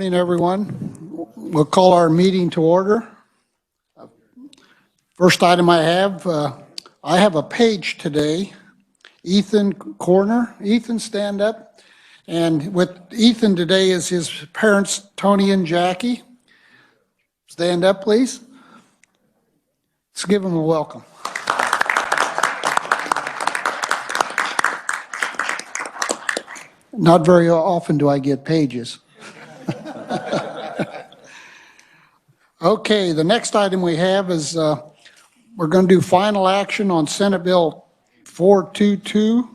Morning, everyone. We'll call our meeting to order. First item I have a page today. Ethan Corner. Ethan, stand up. And with Ethan today is his parents, Tony and Jackie. Stand up, please. Let's give them a welcome. Not very often do I get pages. Okay, the next item we have is we're going to do final action on Senate Bill 422,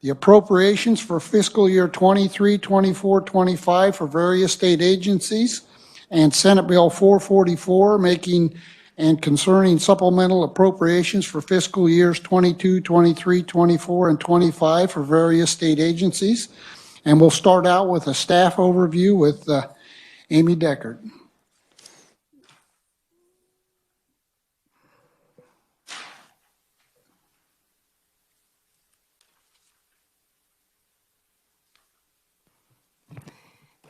the appropriations for fiscal year 23, 24, 25 for various state agencies, and Senate Bill 444, making and concerning supplemental appropriations for fiscal years 22, 23, 24, and 25 for various state agencies. And we'll start out with a staff overview with Amy Deckard.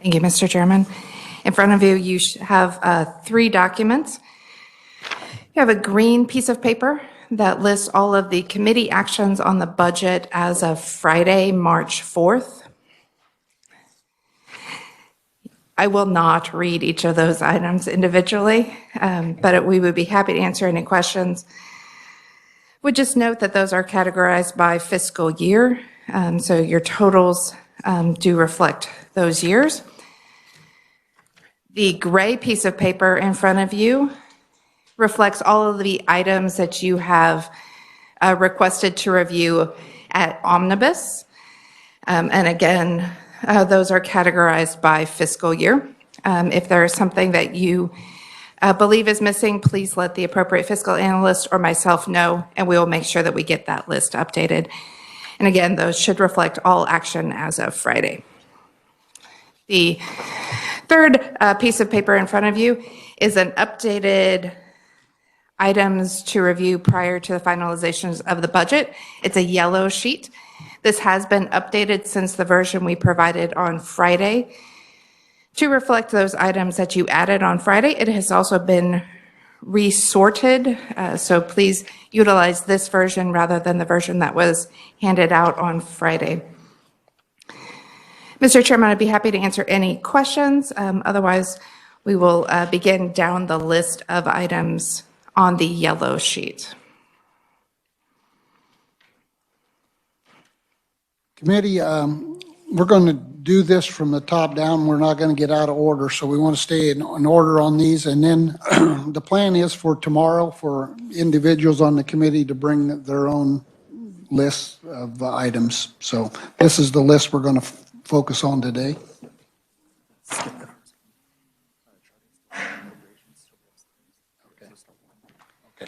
Thank you, Mr. Chairman. In front of you, you have 3 documents. You have a green piece of paper that lists all of the committee actions on the budget as of Friday, March 4th. I will not read each of those items individually, but we would be happy to answer any questions. Would just note that those are categorized by fiscal year, so your totals do reflect those years. The gray piece of paper in front of you reflects all of the items that you have requested to review at Omnibus. And again, those are categorized by fiscal year. If there is something that you believe is missing, please let the appropriate fiscal analyst or myself know, and we will make sure that we get that list updated. And again, those should reflect all action as of Friday. The third piece of paper in front of you is an updated items to review prior to the finalizations of the budget. It's a yellow sheet. This has been updated since the version we provided on Friday to reflect those items that you added on Friday. It has also been resorted, so please utilize this version rather than the version that was handed out on Friday. Mr. Chairman, I'd be happy to answer any questions. Otherwise, we will begin down the list of items on the yellow sheet. Committee, we're going to do this from the top down. We're not going to get out of order, so we want to stay in order on these. And then the plan is for tomorrow for individuals on the committee to bring their own lists of items. So this is the list we're going to focus on today. Okay.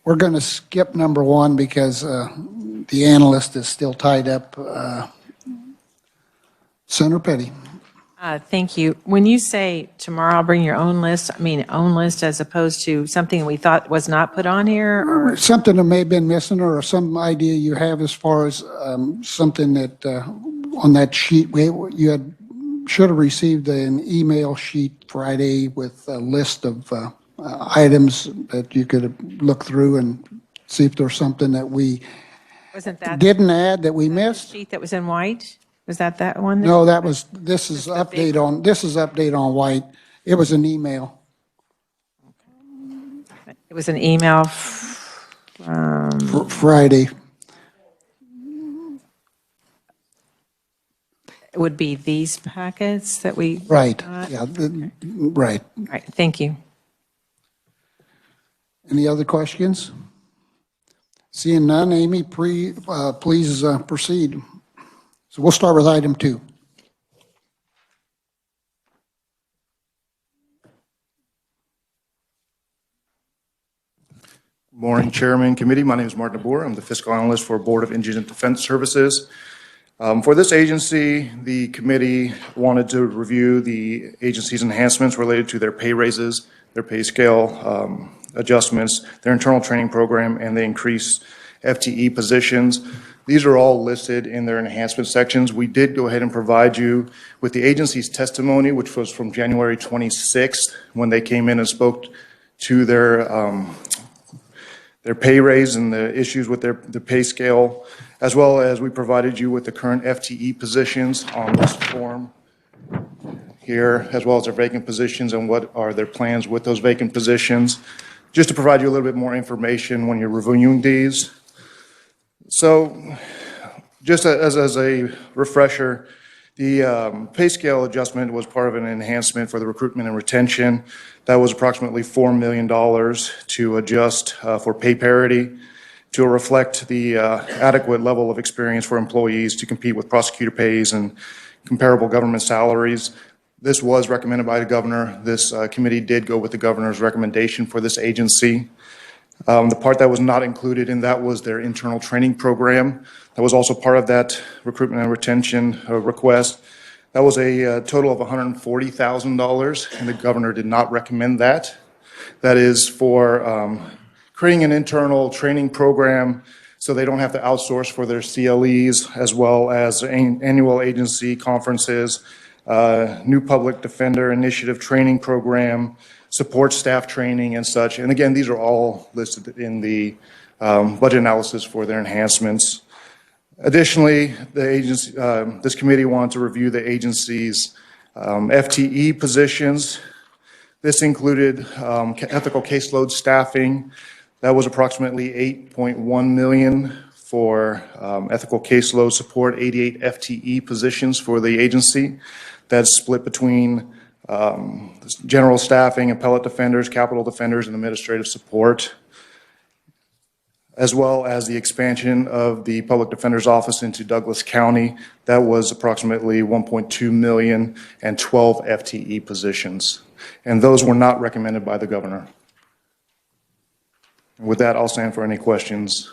We're going to skip number 1 because the analyst is still tied up. Senator Petty. Thank you. When you say tomorrow I'll bring your own list, I mean own list as opposed to something we thought was not put on here? Or something that may have been missing, or some idea you have as far as something that on that sheet, you should have received an email sheet Friday with a list of items that you could look through and see if there's something that we didn't add that we missed. Sheet that was in white? Was that one? No, this is update on white. It was an email. It was an email from Friday. It would be these packets that we Right. got? Yeah. Right. All right. Thank you. Any other questions? Seeing none, Amy, please proceed. So we'll start with item 2. Morning, Chairman, Committee. My name is Martin DeBoer. I'm the Fiscal Analyst for Board of Indigent Defense Services. For this agency, the committee wanted to review the agency's enhancements related to their pay raises, their pay scale adjustments, their internal training program, and the increase FTE positions. These are all listed in their enhancement sections. We did go ahead and provide you with the agency's testimony, which was from January 26th, when they came in and spoke to their pay raise and the issues with the pay scale, as well as we provided you with the current FTE positions on this form here, as well as their vacant positions and what are their plans with those vacant positions, just to provide you a little bit more information when you're reviewing these. So just as a refresher, the pay scale adjustment was part of an enhancement for the recruitment and retention. That was approximately $4 million to adjust for pay parity to reflect the adequate level of experience for employees to compete with prosecutor pays and comparable government salaries. This was recommended by the governor. This committee did go with the governor's recommendation for this agency. The part that was not included in that was their internal training program. That was also part of that recruitment and retention request. That was a total of $140,000, and the governor did not recommend that. That is for creating an internal training program so they don't have to outsource for their CLEs, as well as annual agency conferences, new public defender initiative training program, support staff training and such. And again, these are all listed in the budget analysis for their enhancements. Additionally, the agency, this committee wanted to review the agency's FTE positions. This included ethical caseload staffing. That was approximately $8.1 million for ethical caseload support, 88 FTE positions for the agency. That's split between general staffing, appellate defenders, capital defenders, and administrative support, as well as the expansion of the public defender's office into Douglas County. That was approximately $1.2 million and 12 FTE positions. And those were not recommended by the governor. And with that, I'll stand for any questions.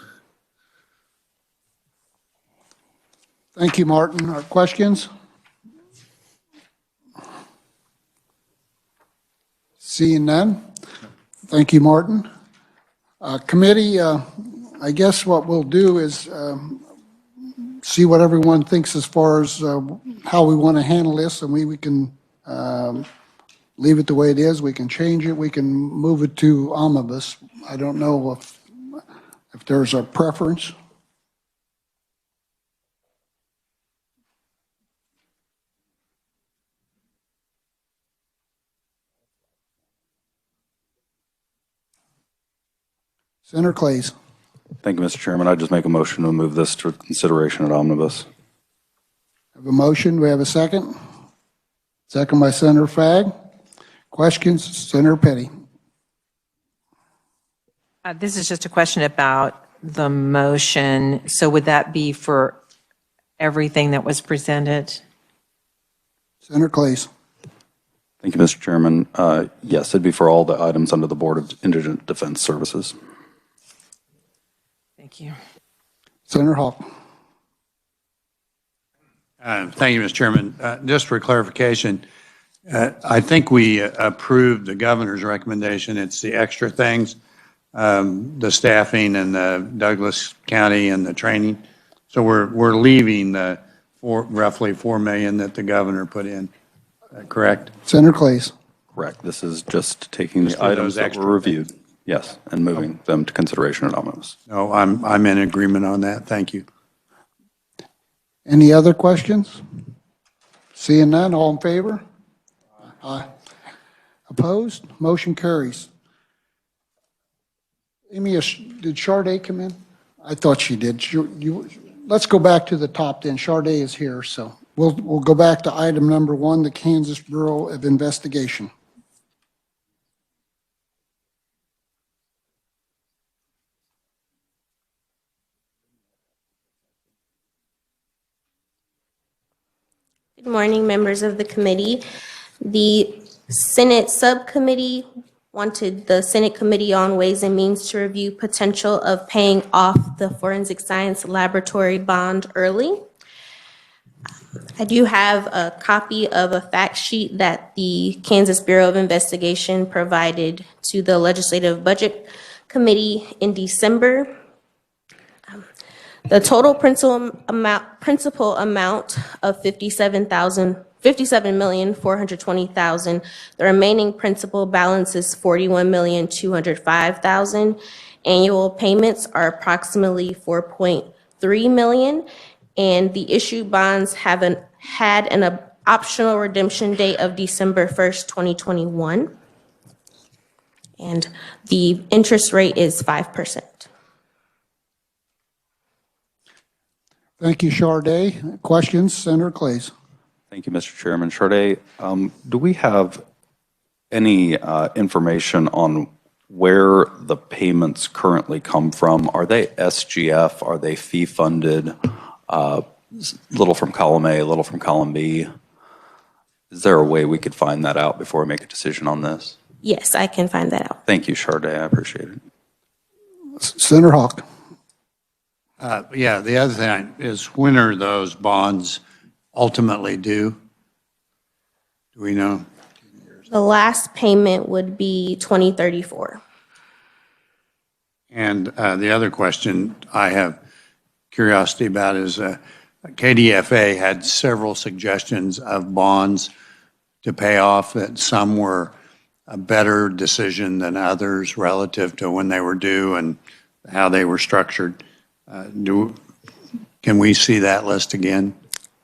Thank you, Martin. Our questions? Seeing none. Thank you, Martin. Committee, I guess what we'll do is see what everyone thinks as far as how we want to handle this, and we can leave it the way it is. We can change it. We can move it to omnibus. I don't know if there's a preference. Senator Clays. Thank you, Mr. Chairman. I just make a motion to move this to consideration at omnibus. Have a motion. Do we have a second? Second by Senator Fagg. Questions? Senator Petty. This is just a question about the motion. So would that be for everything that was presented? Senator Clays. Thank you, Mr. Chairman. Yes, it'd be for all the items under the Board of Indigent Defense Services. Thank you. Senator Hawk. Thank you, Mr. Chairman. Just for clarification, I think we approved the governor's recommendation. It's the extra things, the staffing and the Douglas County and the training. So we're leaving the roughly $4 million that the governor put in. Correct? Senator Clays. Correct. This is just taking Just the for items those that were reviewed. Yes, and moving them to consideration at omnibus. No, I'm in agreement on that. Thank you. Any other questions? Seeing none, all in favor? Aye. Opposed? Motion carries. Amy, did Charday come in? I thought she did. Let's go back to the top then. Charday is here, so we'll go back to item number 1, the Kansas Bureau of Investigation. Good morning, members of the committee. The Senate subcommittee wanted the Senate Committee on Ways and Means to review potential of paying off the forensic science laboratory bond early. I do have a copy of a fact sheet that the Kansas Bureau of Investigation provided to the Legislative Budget Committee in December. The total principal amount of $57,420,000. The remaining principal balance is $41,205,000. Annual payments are approximately $4.3 million, and the issued bonds had an optional redemption date of December 1st, 2021. And the interest rate is 5%. Thank you, Charday. Questions, Senator Clays? Thank you, Mr. Chairman. Charday, do we have any information on where the payments currently come from? Are they SGF? Are they fee-funded? Little from column A, a little from column B? Is there a way we could find that out before we make a decision on this? Yes, I can find that out. Thank you, Charday. I appreciate it. Senator Hawk? Yeah, the other thing is, when are those bonds ultimately due? Do we know? The last payment would be 2034. And the other question I have curiosity about is KDFA had several suggestions of bonds to pay off, that some were a better decision than others relative to when they were due and how they were structured. Can we see that list again?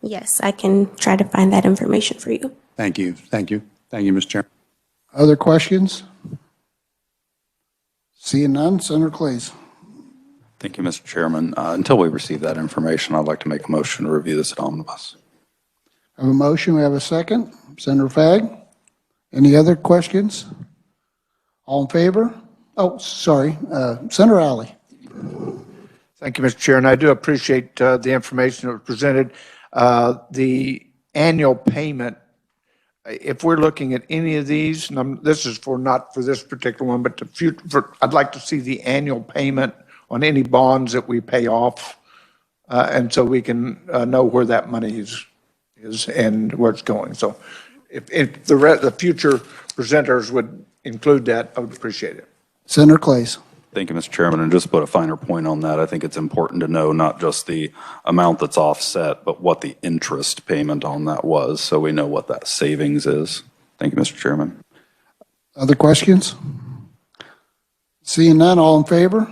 Yes, I can try to find that information for you. Thank you. Thank you. Thank you, Mr. Chairman. Other questions? Seeing none, Senator Clays? Thank you, Mr. Chairman. Until we receive that information, I'd like to make a motion to review this at omnibus. I have a motion, we have a second. Senator Fagg? Any other questions? All in favor? Oh, sorry, Senator Alley. Thank you, Mr. Chair, and I do appreciate the information that was presented. The annual payment, if we're looking at any of these, and this is not for this particular one, but the future, I'd like to see the annual payment on any bonds that we pay off, and so we can know where that money is and where it's going. So if the future presenters would include that, I would appreciate it. Senator Clays? Thank you, Mr. Chairman. And just to put a finer point on that, I think it's important to know not just the amount that's offset, but what the interest payment on that was, so we know what that savings is. Thank you, Mr. Chairman. Other questions? Seeing none, all in favor?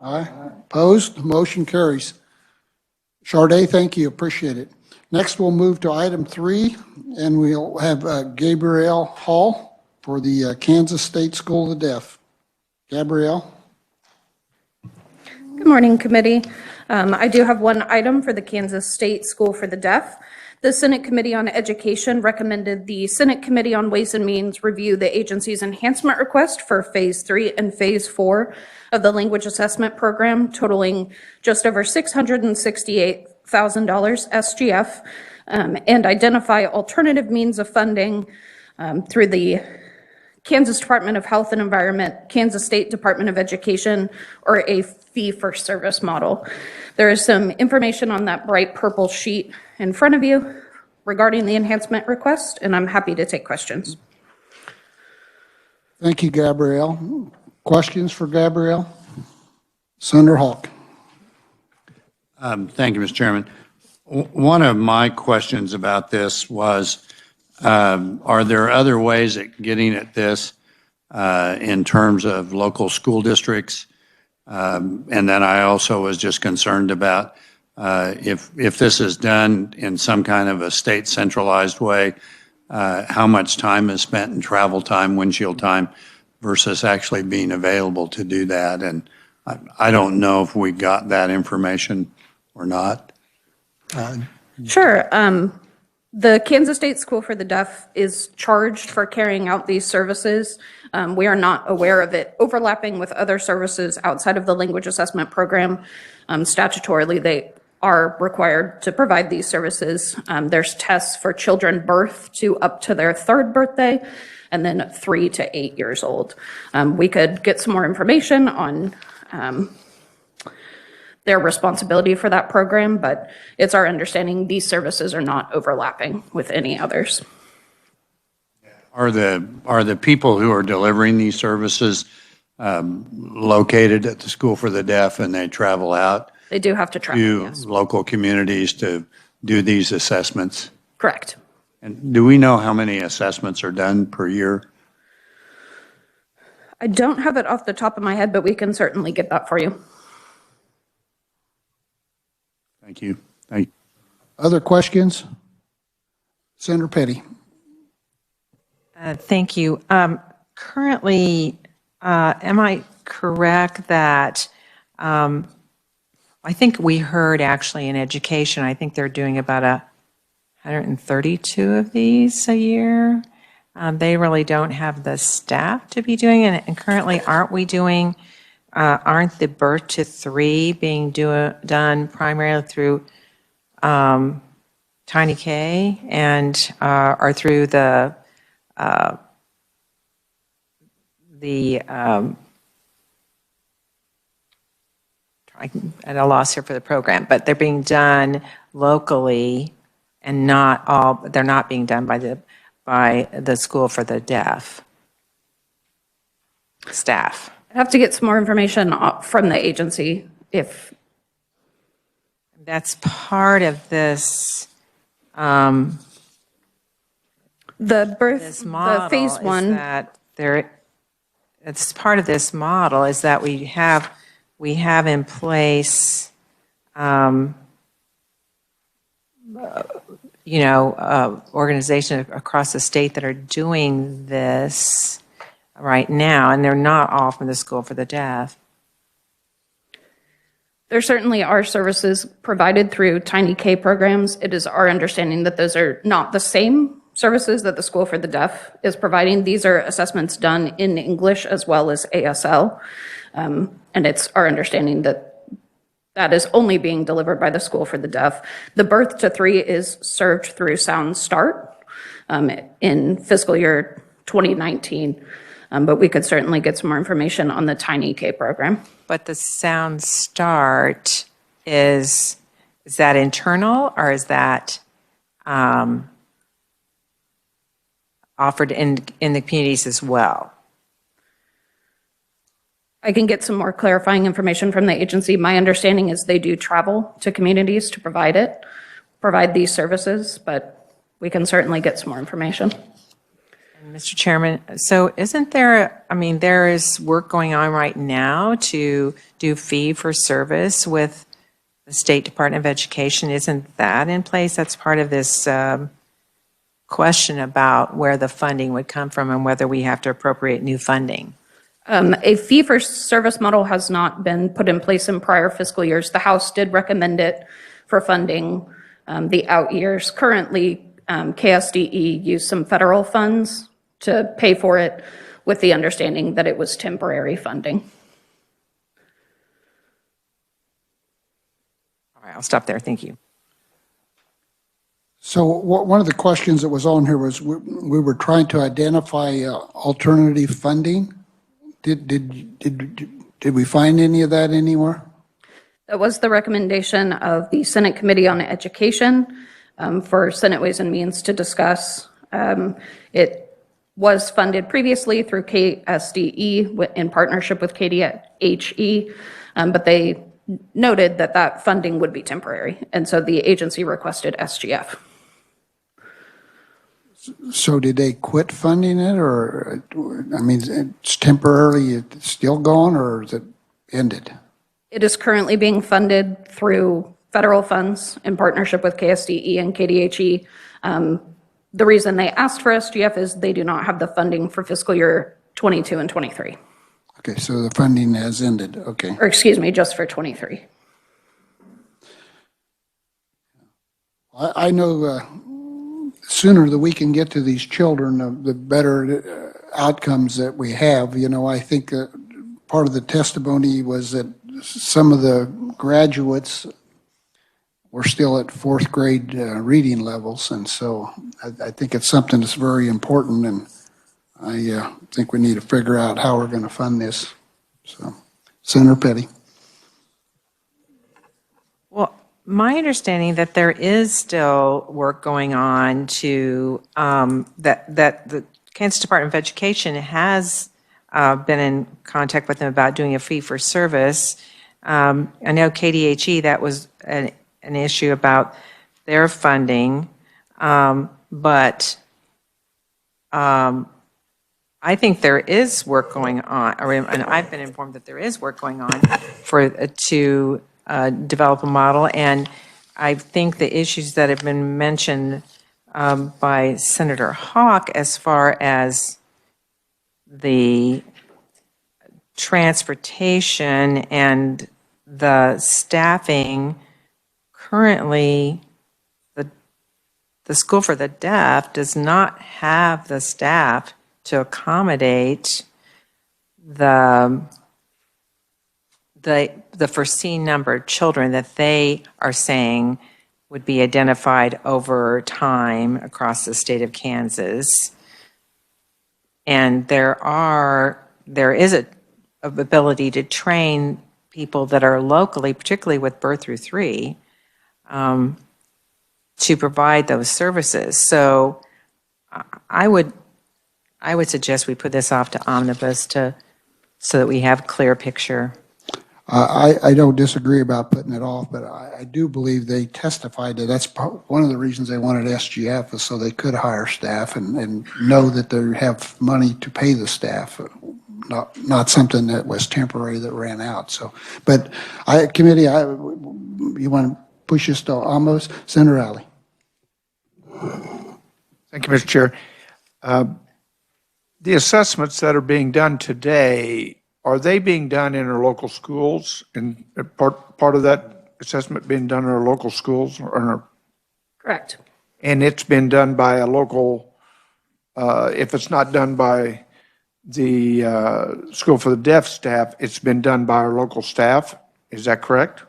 Aye. Opposed? Motion carries. Charday, thank you, appreciate it. Next, we'll move to item 3, and we'll have Gabrielle Hall for the Kansas State School of the Deaf. Gabrielle? Good morning, committee. I do have one item for the Kansas State School for the Deaf. The Senate Committee on Education recommended the Senate Committee on Ways and Means review the agency's enhancement request for Phase 3 and Phase 4 of the language assessment program, totaling just over $668,000 SGF, and identify alternative means of funding through the Kansas Department of Health and Environment, Kansas State Department of Education, or a fee-for-service model. There is some information on that bright purple sheet in front of you regarding the enhancement request, and I'm happy to take questions. Thank you, Gabrielle. Questions for Gabrielle? Senator Hawk? Thank you, Mr. Chairman. One of my questions about this was, are there other ways at getting at this in terms of local school districts? And then I also was just concerned about if this is done in some kind of a state centralized way, how much time is spent in travel time, windshield time, versus actually being available to do that. And I don't know if we got that information or not. Sure. The Kansas State School for the Deaf is charged for carrying out these services. We are not aware of it overlapping with other services outside of the language assessment program. Statutorily, they are required to provide these services. There's tests for children birth to up to their 3rd birthday, and then 3 to 8 years old. We could get some more information on their responsibility for that program, but it's our understanding these services are not overlapping with any others. Are the people who are delivering these services located at the School for the Deaf and they travel out They do have to travel, to yes. local communities to do these assessments? Correct. And do we know how many assessments are done per year? I don't have it off the top of my head, but we can certainly get that for you. Thank you. Thank you. Other questions? Senator Petty. Thank you. Currently, am I correct that, I think we heard actually in education, I think they're doing about 132 of these a year. They really don't have the staff to be doing it. And currently, aren't the birth to 3 being done primarily through Tiny K and or through I'm at a loss here for the program, but they're being done locally and they're not being done by the School for the Deaf staff. I have to get some more information from the agency if, That's part of this, the model. the phase is 1, that it's part of this model is that we have in place, organizations across the state that are doing this right now, and they're not all from the School for the Deaf. there certainly are services provided through Tiny K programs. It is our understanding that those are not the same services that the School for the Deaf is providing. These are assessments done in English as well as ASL. And it's our understanding that that is only being delivered by the School for the Deaf. The birth to 3 is served through Sound Start in fiscal year 2019. But we could certainly get some more information on the Tiny K program. But the Sound Start is that internal or is that offered in the communities as well? I can get some more clarifying information from the agency. My understanding is they do travel to communities to provide these services, but we can certainly get some more information. Mr. Chairman, so isn't there, there is work going on right now to do fee for service with the State Department of Education. Isn't that in place? That's part of this question about where the funding would come from and whether we have to appropriate new funding. A fee-for-service model has not been put in place in prior fiscal years. The House did recommend it for funding the out years. Currently, KSDE used some federal funds to pay for it with the understanding that it was temporary funding. All right, I'll stop there. Thank you. So one of the questions that was on here was we were trying to identify alternative funding. Did we find any of that anywhere? That was the recommendation of the Senate Committee on Education for Senate Ways and Means to discuss. It was funded previously through KSDE in partnership with KDHE, but they noted that that funding would be temporary, and so the agency requested SGF. So did they quit funding it, or, it's temporarily, it's still going, or is it ended? It is currently being funded through federal funds in partnership with KSDE and KDHE. The reason they asked for SGF is they do not have the funding for fiscal year 22 and 23. Okay, so the funding has ended, okay. Or excuse me, just for 23. I know the sooner that we can get to these children, the better outcomes that we have. I think part of the testimony was that some of the graduates were still at 4th grade reading levels, and so I think it's something that's very important, and I think we need to figure out how we're going to fund this. So, Senator Petty. Well, my understanding that there is still work going on to that the Kansas Department of Education has been in contact with them about doing a fee for service. I know KDHE, that was an issue about their funding, but I think there is work going on, and I've been informed that there is work going on to develop a model, and I think the issues that have been mentioned by Senator Hawk as far as the transportation and the staffing, currently, the School for the Deaf does not have the staff to accommodate the foreseen number of children that they are saying would be identified over time across the state of Kansas. And there is a ability to train people that are locally, particularly with birth through 3, to provide those services. So I would suggest we put this off to omnibus so that we have a clear picture. I don't disagree about putting it off, but I do believe they testified that that's one of the reasons they wanted SGF is so they could hire staff and know that they have money to pay the staff, not something that was temporary that ran out. So, but committee, you want to push this to almost? Senator Alley. Thank you, Mr. Chair. The assessments that are being done today, are they being done in our local schools? And part of that assessment being done in our local schools or in our, Correct. and it's been done by a local, if it's not done by the School for the Deaf staff, it's been done by our local staff. Is that correct?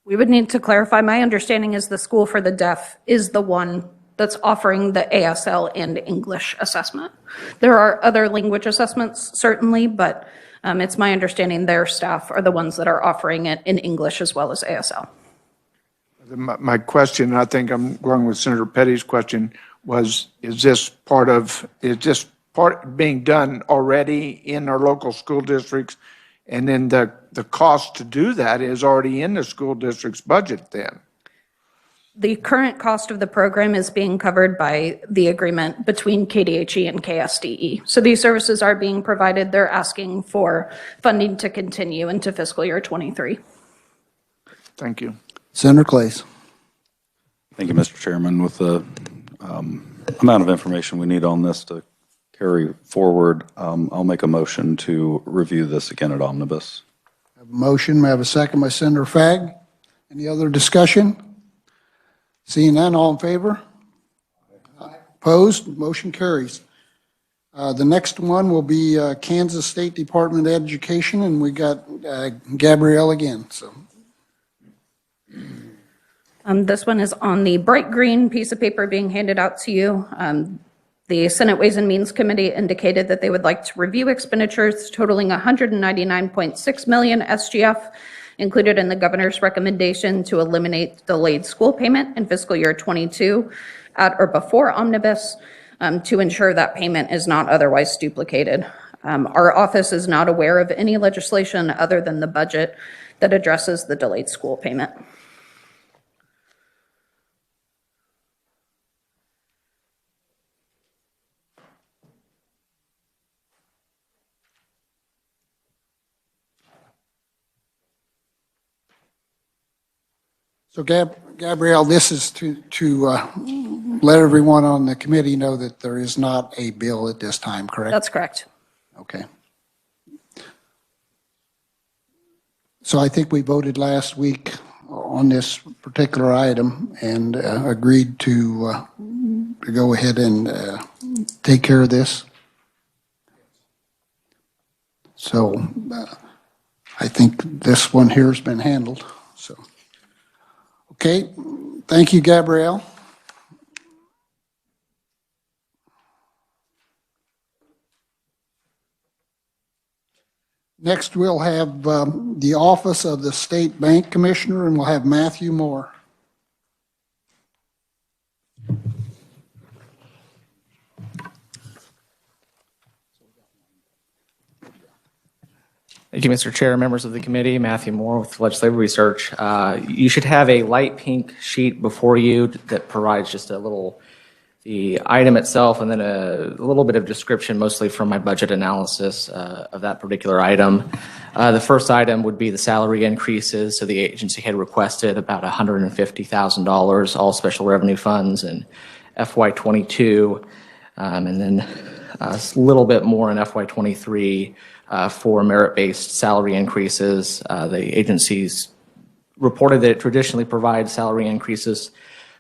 We would need to clarify. My understanding is the School for the Deaf is the one that's offering the ASL and English assessment. There are other language assessments, certainly, but it's my understanding their staff are the ones that are offering it in English as well as ASL. My question, and I think I'm going with Senator Petty's question, was, is this part being done already in our local school districts? And then the cost to do that is already in the school district's budget then? The current cost of the program is being covered by the agreement between KDHE and ks.gov. So these services are being provided. They're asking for funding to continue into fiscal year 23. Thank you. Senator Clays. Thank you, Mr. Chairman. With the amount of information we need on this to carry forward, I'll make a motion to review this again at omnibus. I have a motion. May I have a second by Senator Fagg? Any other discussion? Seeing none, all in favor? Opposed? Motion carries. The next one will be Kansas State Department of Education, and we got Gabrielle again. So This one is on the bright green piece of paper being handed out to you. The Senate Ways and Means Committee indicated that they would like to review expenditures totaling 199.6 million SGF included in the governor's recommendation to eliminate delayed school payment in fiscal year 22 at or before omnibus to ensure that payment is not otherwise duplicated. Our office is not aware of any legislation other than the budget that addresses the delayed school payment. So Gabrielle, this is to let everyone on the committee know that there is not a bill at this time, correct? That's correct. Okay. So I think we voted last week on this particular item and agreed to go ahead and take care of this. So I think this one here has been handled, so. Okay, thank you, Gabrielle. Next, we'll have the Office of the State Bank Commissioner, and we'll have Matthew Moore. Thank you, Mr. Chair, members of the committee. Matthew Moore with Legislative Research. You should have a light pink sheet before you that provides just a little, the item itself, and then a little bit of description, mostly from my budget analysis of that particular item. The first item would be the salary increases. So the agency had requested about $150,000, all special revenue funds in FY22, and then a little bit more in FY23 for merit-based salary increases. The agencies reported that it traditionally provides salary increases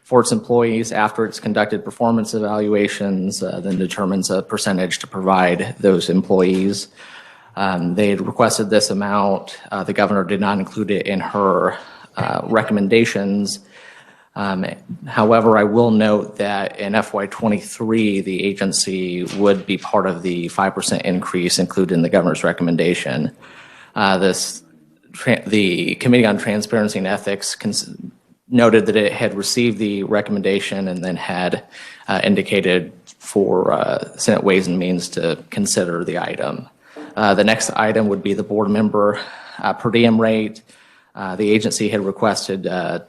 for its employees after it's conducted performance evaluations, then determines a percentage to provide those employees. They had requested this amount. The governor did not include it in her recommendations. However, I will note that in FY23, the agency would be part of the 5% increase included in the governor's recommendation. The Committee on Transparency and Ethics noted that it had received the recommendation and then had indicated for Senate Ways and Means to consider the item. The next item would be the board member per diem rate. The agency had requested a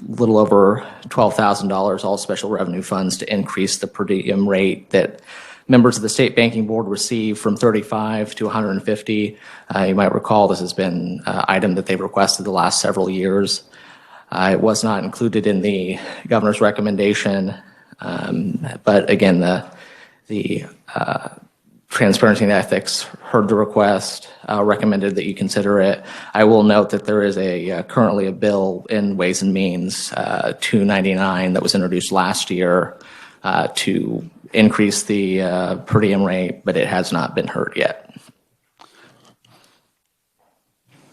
little over $12,000, all special revenue funds, to increase the per diem rate that members of the State Banking Board receive from 35 to 150. You might recall this has been an item that they've requested the last several years. It was not included in the governor's recommendation, but again, the Transparency and Ethics heard the request, recommended that you consider it. I will note that there is currently a bill in Ways and Means 299 that was introduced last year to increase the per diem rate, but it has not been heard yet.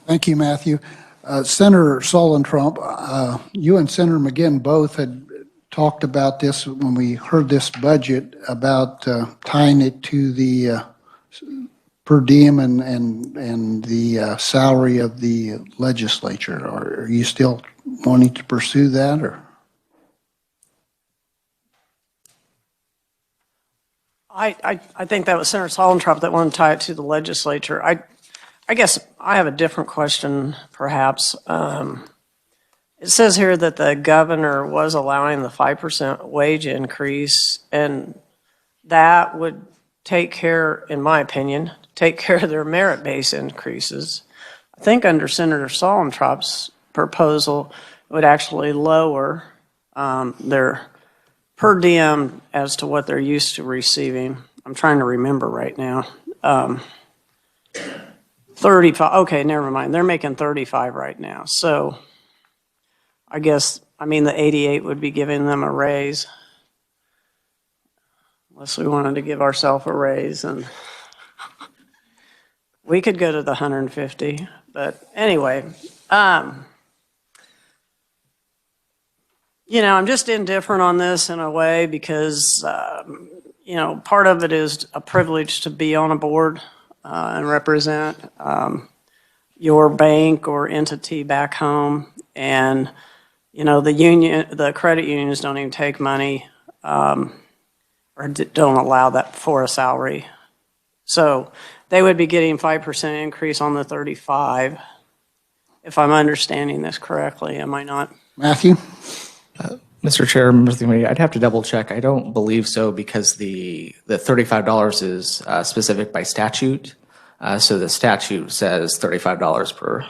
Thank you, Matthew. Senator Trump, you and Senator McGinn both had talked about this when we heard this budget, about tying it to the per diem and the salary of the legislature. Are you still wanting to pursue that, or? I think that was Senator Trump that wanted to tie it to the legislature. I guess I have a different question, perhaps. It says here that the governor was allowing the 5% wage increase, and that would take care, in my opinion, take care of their merit-based increases. I think under Senator Trump's proposal, it would actually lower their per diem as to what they're used to receiving. I'm trying to remember right now. 35, okay, never mind. They're making 35 right now. So I guess, the 88 would be giving them a raise. Unless we wanted to give ourselves a raise, and we could go to the 150. But anyway, I'm just indifferent on this in a way because, part of it is a privilege to be on a board and represent your bank or entity back home. And, the credit unions don't even take money or don't allow that for a salary. So they would be getting 5% increase on the 35, if I'm understanding this correctly. Am I not? Matthew? Mr. Chair, members of the committee, I'd have to double check. I don't believe so because the $35 is specific by statute. So the statute says $35 per.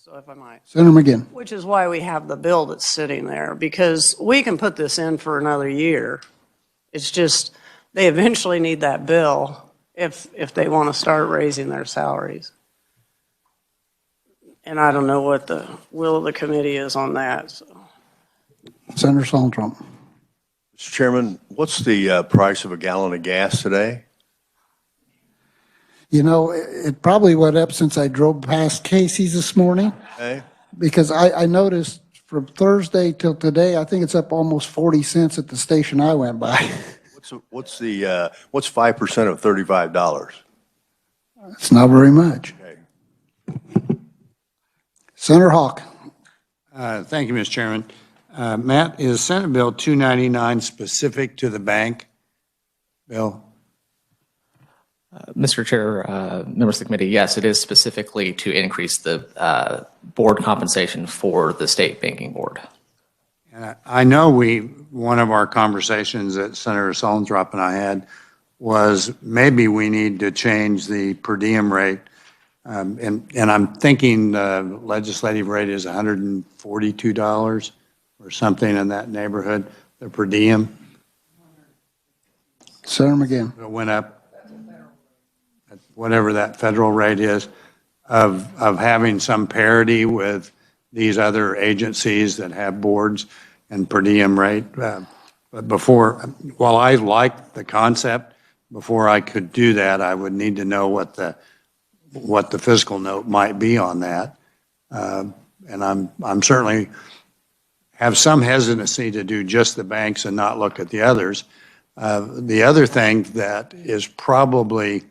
So if I might. Senator McGinn. Which is why we have the bill that's sitting there, because we can put this in for another year. It's just they eventually need that bill if they want to start raising their salaries. And I don't know what the will of the committee is on that. So. Senator Trump. Mr. Chairman, what's the price of a gallon of gas today? It probably went up since I drove past Casey's this morning. Okay. Because I noticed from Thursday till today, I think it's up almost 40 cents at the station I went by. What's 5% of $35? It's not very much. Okay. Senator Hawk. Thank you, Mr. Chairman. Matt, is Senate Bill 299 specific to the bank bill? Mr. Chair, members of the committee, yes, it is specifically to increase the board compensation for the state banking board. And I know one of our conversations that Senator Solenthrop and I had was maybe we need to change the per diem rate. And I'm thinking the legislative rate is $142 or something in that neighborhood, the per diem. Senator McGinn. It went up, whatever that federal rate is, of having some parity with these other agencies that have boards and per diem rate. But while I like the concept, before I could do that, I would need to know what the fiscal note might be on that. And I'm certainly have some hesitancy to do just the banks and not look at the others. The other thing that is probably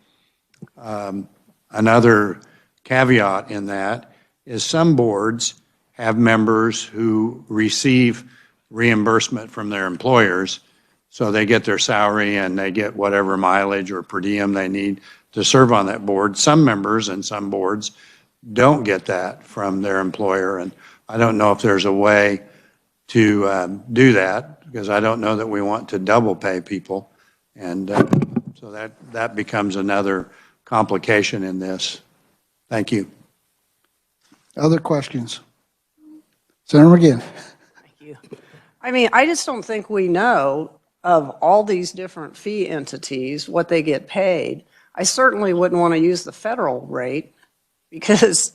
another caveat in that is some boards have members who receive reimbursement from their employers, so they get their salary and they get whatever mileage or per diem they need to serve on that board. Some members and some boards don't get that from their employer, and I don't know if there's a way to do that, because I don't know that we want to double pay people, and so that becomes another complication in this. Thank you. Other questions? Senator McGinn. Thank you. I mean, I just don't think we know of all these different fee entities, what they get paid. I certainly wouldn't want to use the federal rate because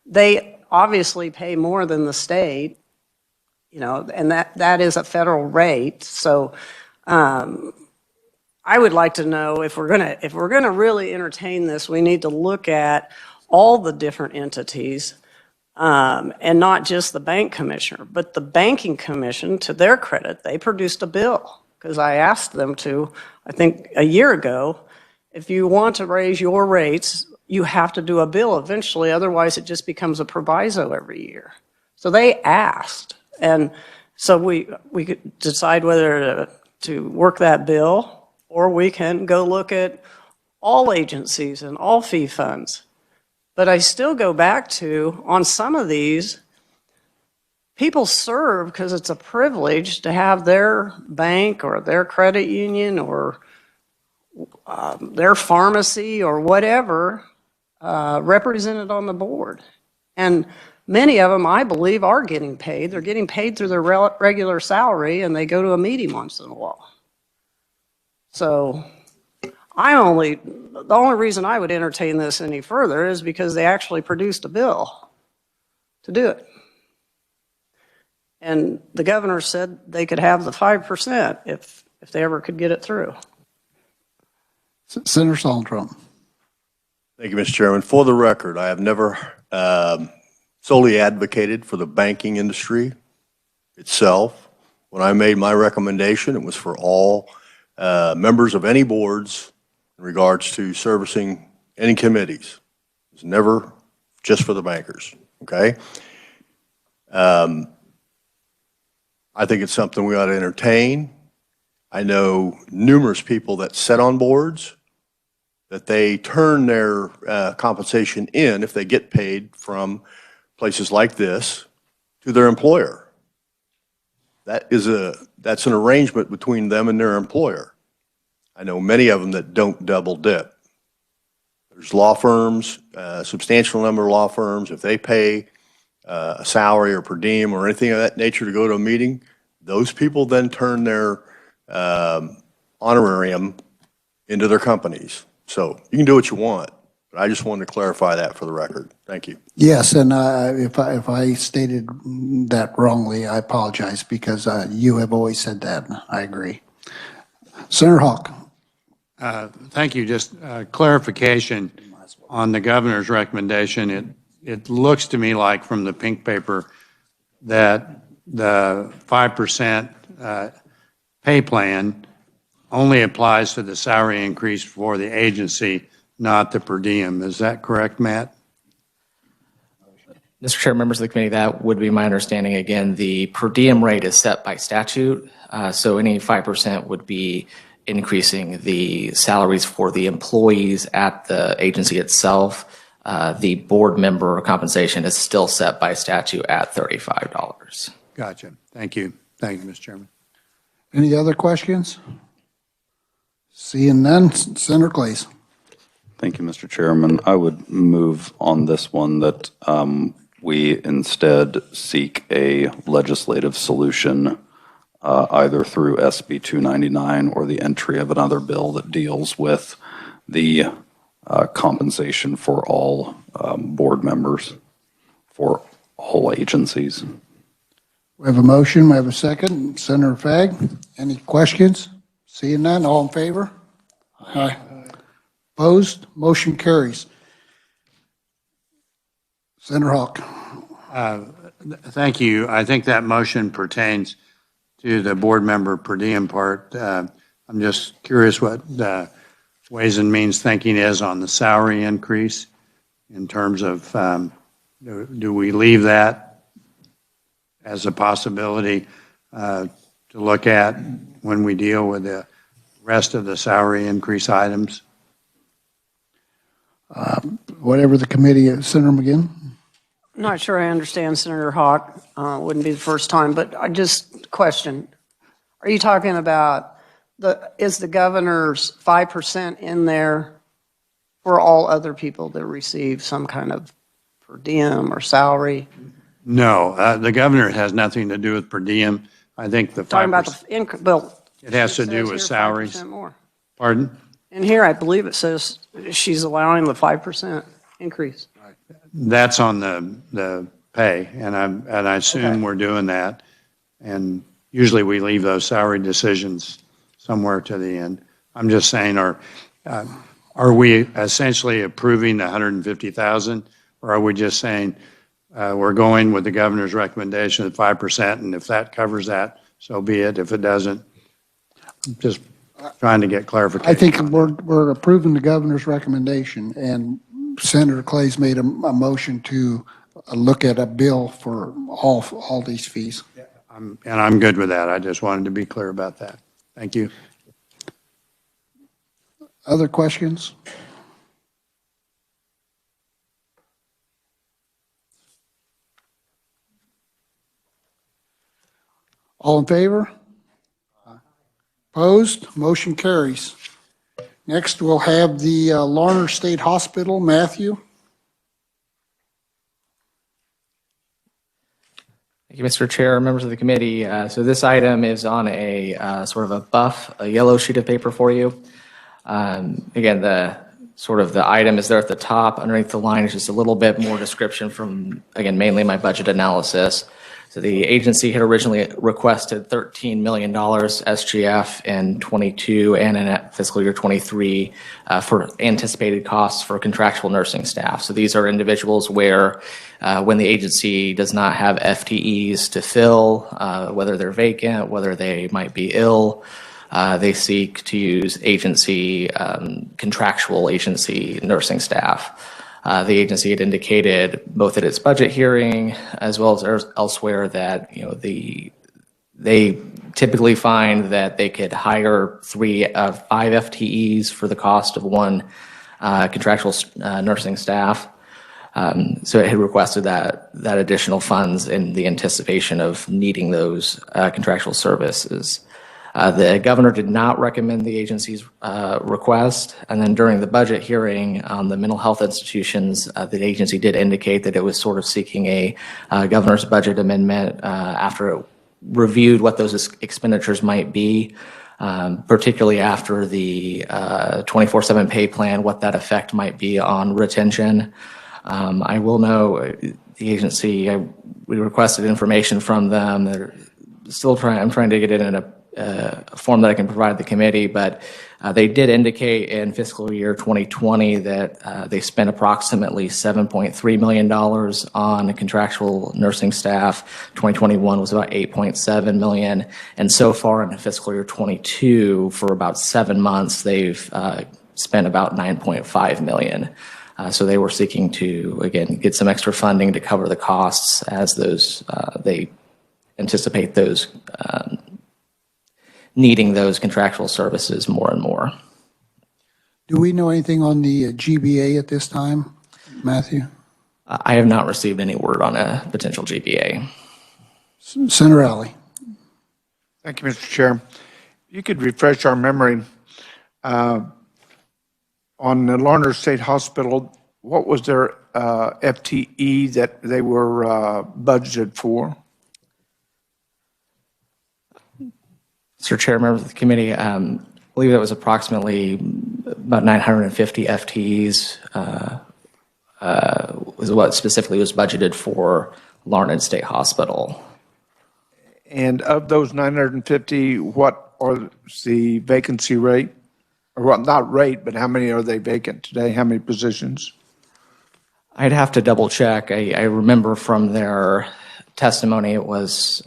they obviously pay more than the state, you know, and that is a federal rate. So I would like to know if we're gonna really entertain this, we need to look at all the different entities and not just the bank commissioner, but the banking commission. To their credit, they produced a bill because I asked them to, I think a year ago, if you want to raise your rates, you have to do a bill eventually, otherwise it just becomes a proviso every year. So they asked, and so we could decide whether to work that bill, or we can go look at all agencies and all fee funds. But I still go back to, on some of these, people serve because it's a privilege to have their bank or their credit union or their pharmacy or whatever represented on the board. And many of them, I believe, are getting paid. They're getting paid through their regular salary, and they go to a meeting once in a while. So the only reason I would entertain this any further is because they actually produced a bill to do it. And the governor said they could have the 5% if they ever could get it through. Senator Solenthrop. Thank you, Mr. Chairman. For the record, I have never solely advocated for the banking industry itself. When I made my recommendation, it was for all members of any boards in regards to servicing any committees. It was never just for the bankers, okay? I think it's something we ought to entertain. I know numerous people that sit on boards that they turn their compensation in, if they get paid from places like this, to their employer. That's an arrangement between them and their employer. I know many of them that don't double dip. There's law firms, a substantial number of law firms, if they pay a salary or per diem or anything of that nature to go to a meeting, those people then turn their honorarium into their companies. So you can do what you want, but I just wanted to clarify that for the record. Thank you. Yes, and if I stated that wrongly, I apologize, because you have always said that. I agree. Senator Hawk. Thank you. Just clarification on the governor's recommendation. It looks to me like from the pink paper that the 5% pay plan only applies to the salary increase for the agency, not the per diem. Is that correct, Matt? Mr. Chair, members of the committee, that would be my understanding. Again, the per diem rate is set by statute, so any 5% would be increasing the salaries for the employees at the agency itself. The board member compensation is still set by statute at $35. Gotcha. Thank you. Thank you, Mr. Chairman. Any other questions? Seeing none, Senator Clays. Thank you, Mr. Chairman. I would move on this one that we instead seek a legislative solution either through SB 299 or the entry of another bill that deals with the compensation for all board members for all agencies. We have a motion, we have a second. Senator Fagg, any questions? Seeing none, all in favor? Aye. Opposed? Motion carries. Senator Hawk. Thank you. I think that motion pertains to the board member per diem part. I'm just curious what Ways and Means thinking is on the salary increase in terms of, do we leave that as a possibility to look at when we deal with the rest of the salary increase items? Whatever the committee, Senator McGinn. I'm not sure I understand Senator Hawk. Wouldn't be the first time, but I just question, are you talking about is the governor's 5% in there for all other people that receive some kind of per diem or salary? No, the governor has nothing to do with per diem. I think the 5%. Talking about the bill. It has to do with salaries. Pardon? In here, I believe it says she's allowing the 5% increase. That's on the pay, and I assume we're doing that. And usually we leave those salary decisions somewhere to the end. I'm just saying, are we essentially approving the 150,000, or are we just saying we're going with the governor's recommendation at 5%, and if that covers that, so be it. If it doesn't, just trying to get clarification. I think we're approving the governor's recommendation, and Senator Clays made a motion to look at a bill for all these fees. And I'm good with that. I just wanted to be clear about that. Thank you. Other questions? All in favor? Opposed? Motion carries. Next, we'll have the Larner State Hospital. Matthew? Thank you, Mr. Chair, members of the committee. So this item is on a sort of a yellow sheet of paper for you. Again, the item is there at the top. Underneath the line is just a little bit more description from, again, mainly my budget analysis. So the agency had originally requested $13 million SGF in 22 and in fiscal year 23 for anticipated costs for contractual nursing staff. So these are individuals where when the agency does not have FTEs to fill, whether they're vacant, whether they might be ill, they seek to use contractual agency nursing staff. The agency had indicated both at its budget hearing as well as elsewhere that they typically find that they could hire 5 FTEs for the cost of 1 contractual nursing staff. So it had requested that additional funds in the anticipation of needing those contractual services. The governor did not recommend the agency's request, and then during the budget hearing on the mental health institutions, the agency did indicate that it was sort of seeking a governor's budget amendment after it reviewed what those expenditures might be, particularly after the 24/7 pay plan, what that effect might be on retention. I will know the agency, we requested information from them. They're still I'm trying to get it in a form that I can provide the committee, but they did indicate in fiscal year 2020 that they spent approximately $7.3 million on contractual nursing staff. 2021 was about $8.7 million. And so far in fiscal year 22, for about 7 months, they've spent about $9.5 million. So they were seeking to, again, get some extra funding to cover the costs as those, they anticipate those needing those contractual services more and more. Do we know anything on the GBA at this time, Matthew? I have not received any word on a potential GBA. Senator Alley. Thank you, Mr. Chair. You could refresh our memory on the Larner State Hospital. What was their FTE that they were budgeted for? Mr. Chair, members of the committee, I believe that was approximately about 950 FTEs was what specifically was budgeted for Larned State Hospital. And of those 950, what are the vacancy rate? Or well, not rate, but how many are they vacant today? How many positions? I'd have to double check. I remember from their testimony it was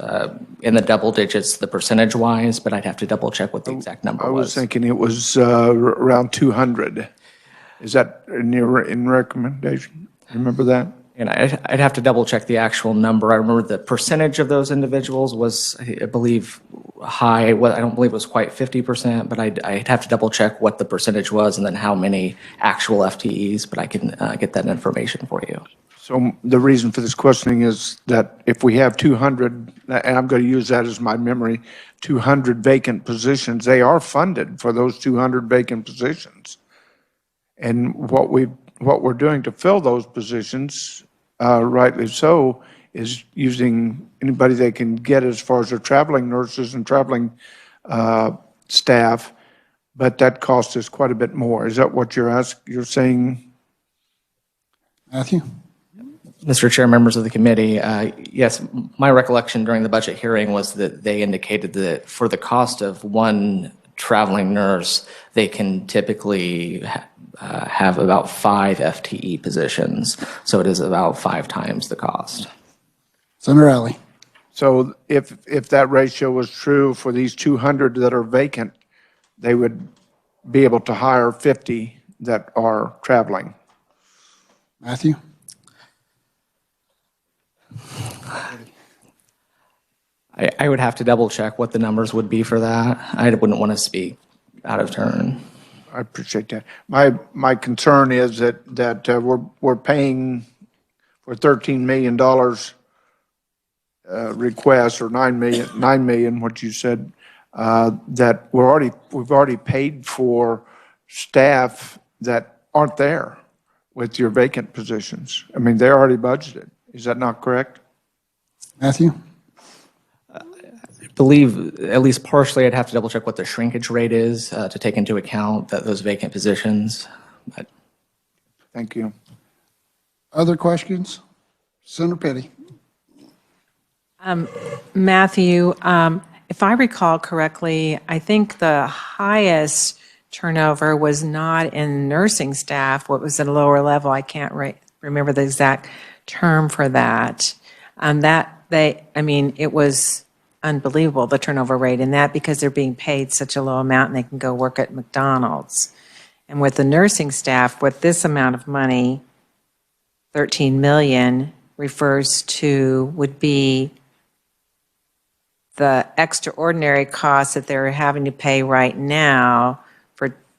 in the double digits, the percentage wise, but I'd have to double check what the exact number I was. was thinking it was around 200. Is that in recommendation? Remember that? And I'd have to double check the actual number. I remember the percentage of those individuals was, I believe, high. Well, I don't believe it was quite 50%, but I'd have to double check what the percentage was and then how many actual FTEs, but I can get that information for you. So the reason for this questioning is that if we have 200, and I'm going to use that as my memory, 200 vacant positions, they are funded for those 200 vacant positions. And what we're doing to fill those positions, rightly so, is using anybody they can get as far as their traveling nurses and traveling staff, but that costs us quite a bit more. Is that what you're saying? Matthew? Mr. Chair, members of the committee, yes, my recollection during the budget hearing was that they indicated that for the cost of one traveling nurse, they can typically have about 5 FTE positions. So it is about 5 times the cost. Senator Alley. So if that ratio was true for these 200 that are vacant, they would be able to hire 50 that are traveling. Matthew? I would have to double check what the numbers would be for that. I wouldn't want to speak out of turn. I appreciate that. My concern is that we're paying for $13 million request, or $9 million, what you said, that we've already paid for staff that aren't there with your vacant positions. I mean, they're already budgeted. Is that not correct? Matthew? I believe, at least partially, I'd have to double check what the shrinkage rate is to take into account those vacant positions. But Thank you. Other questions? Senator Petty? Matthew, if I recall correctly, I think the highest turnover was not in nursing staff. What was at a lower level? I can't remember the exact term for that. It was unbelievable, the turnover rate in that, because they're being paid such a low amount and they can go work at McDonald's. And with the nursing staff, with this amount of money, 13 million refers to would be the extraordinary costs that they're having to pay right now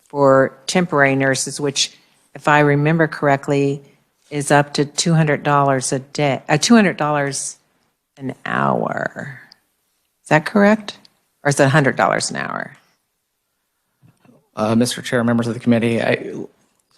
for temporary nurses, which, if I remember correctly, is up to $200 a day, $200 an hour. Is that correct? Or is it $100 an hour? Mr. Chair, members of the committee,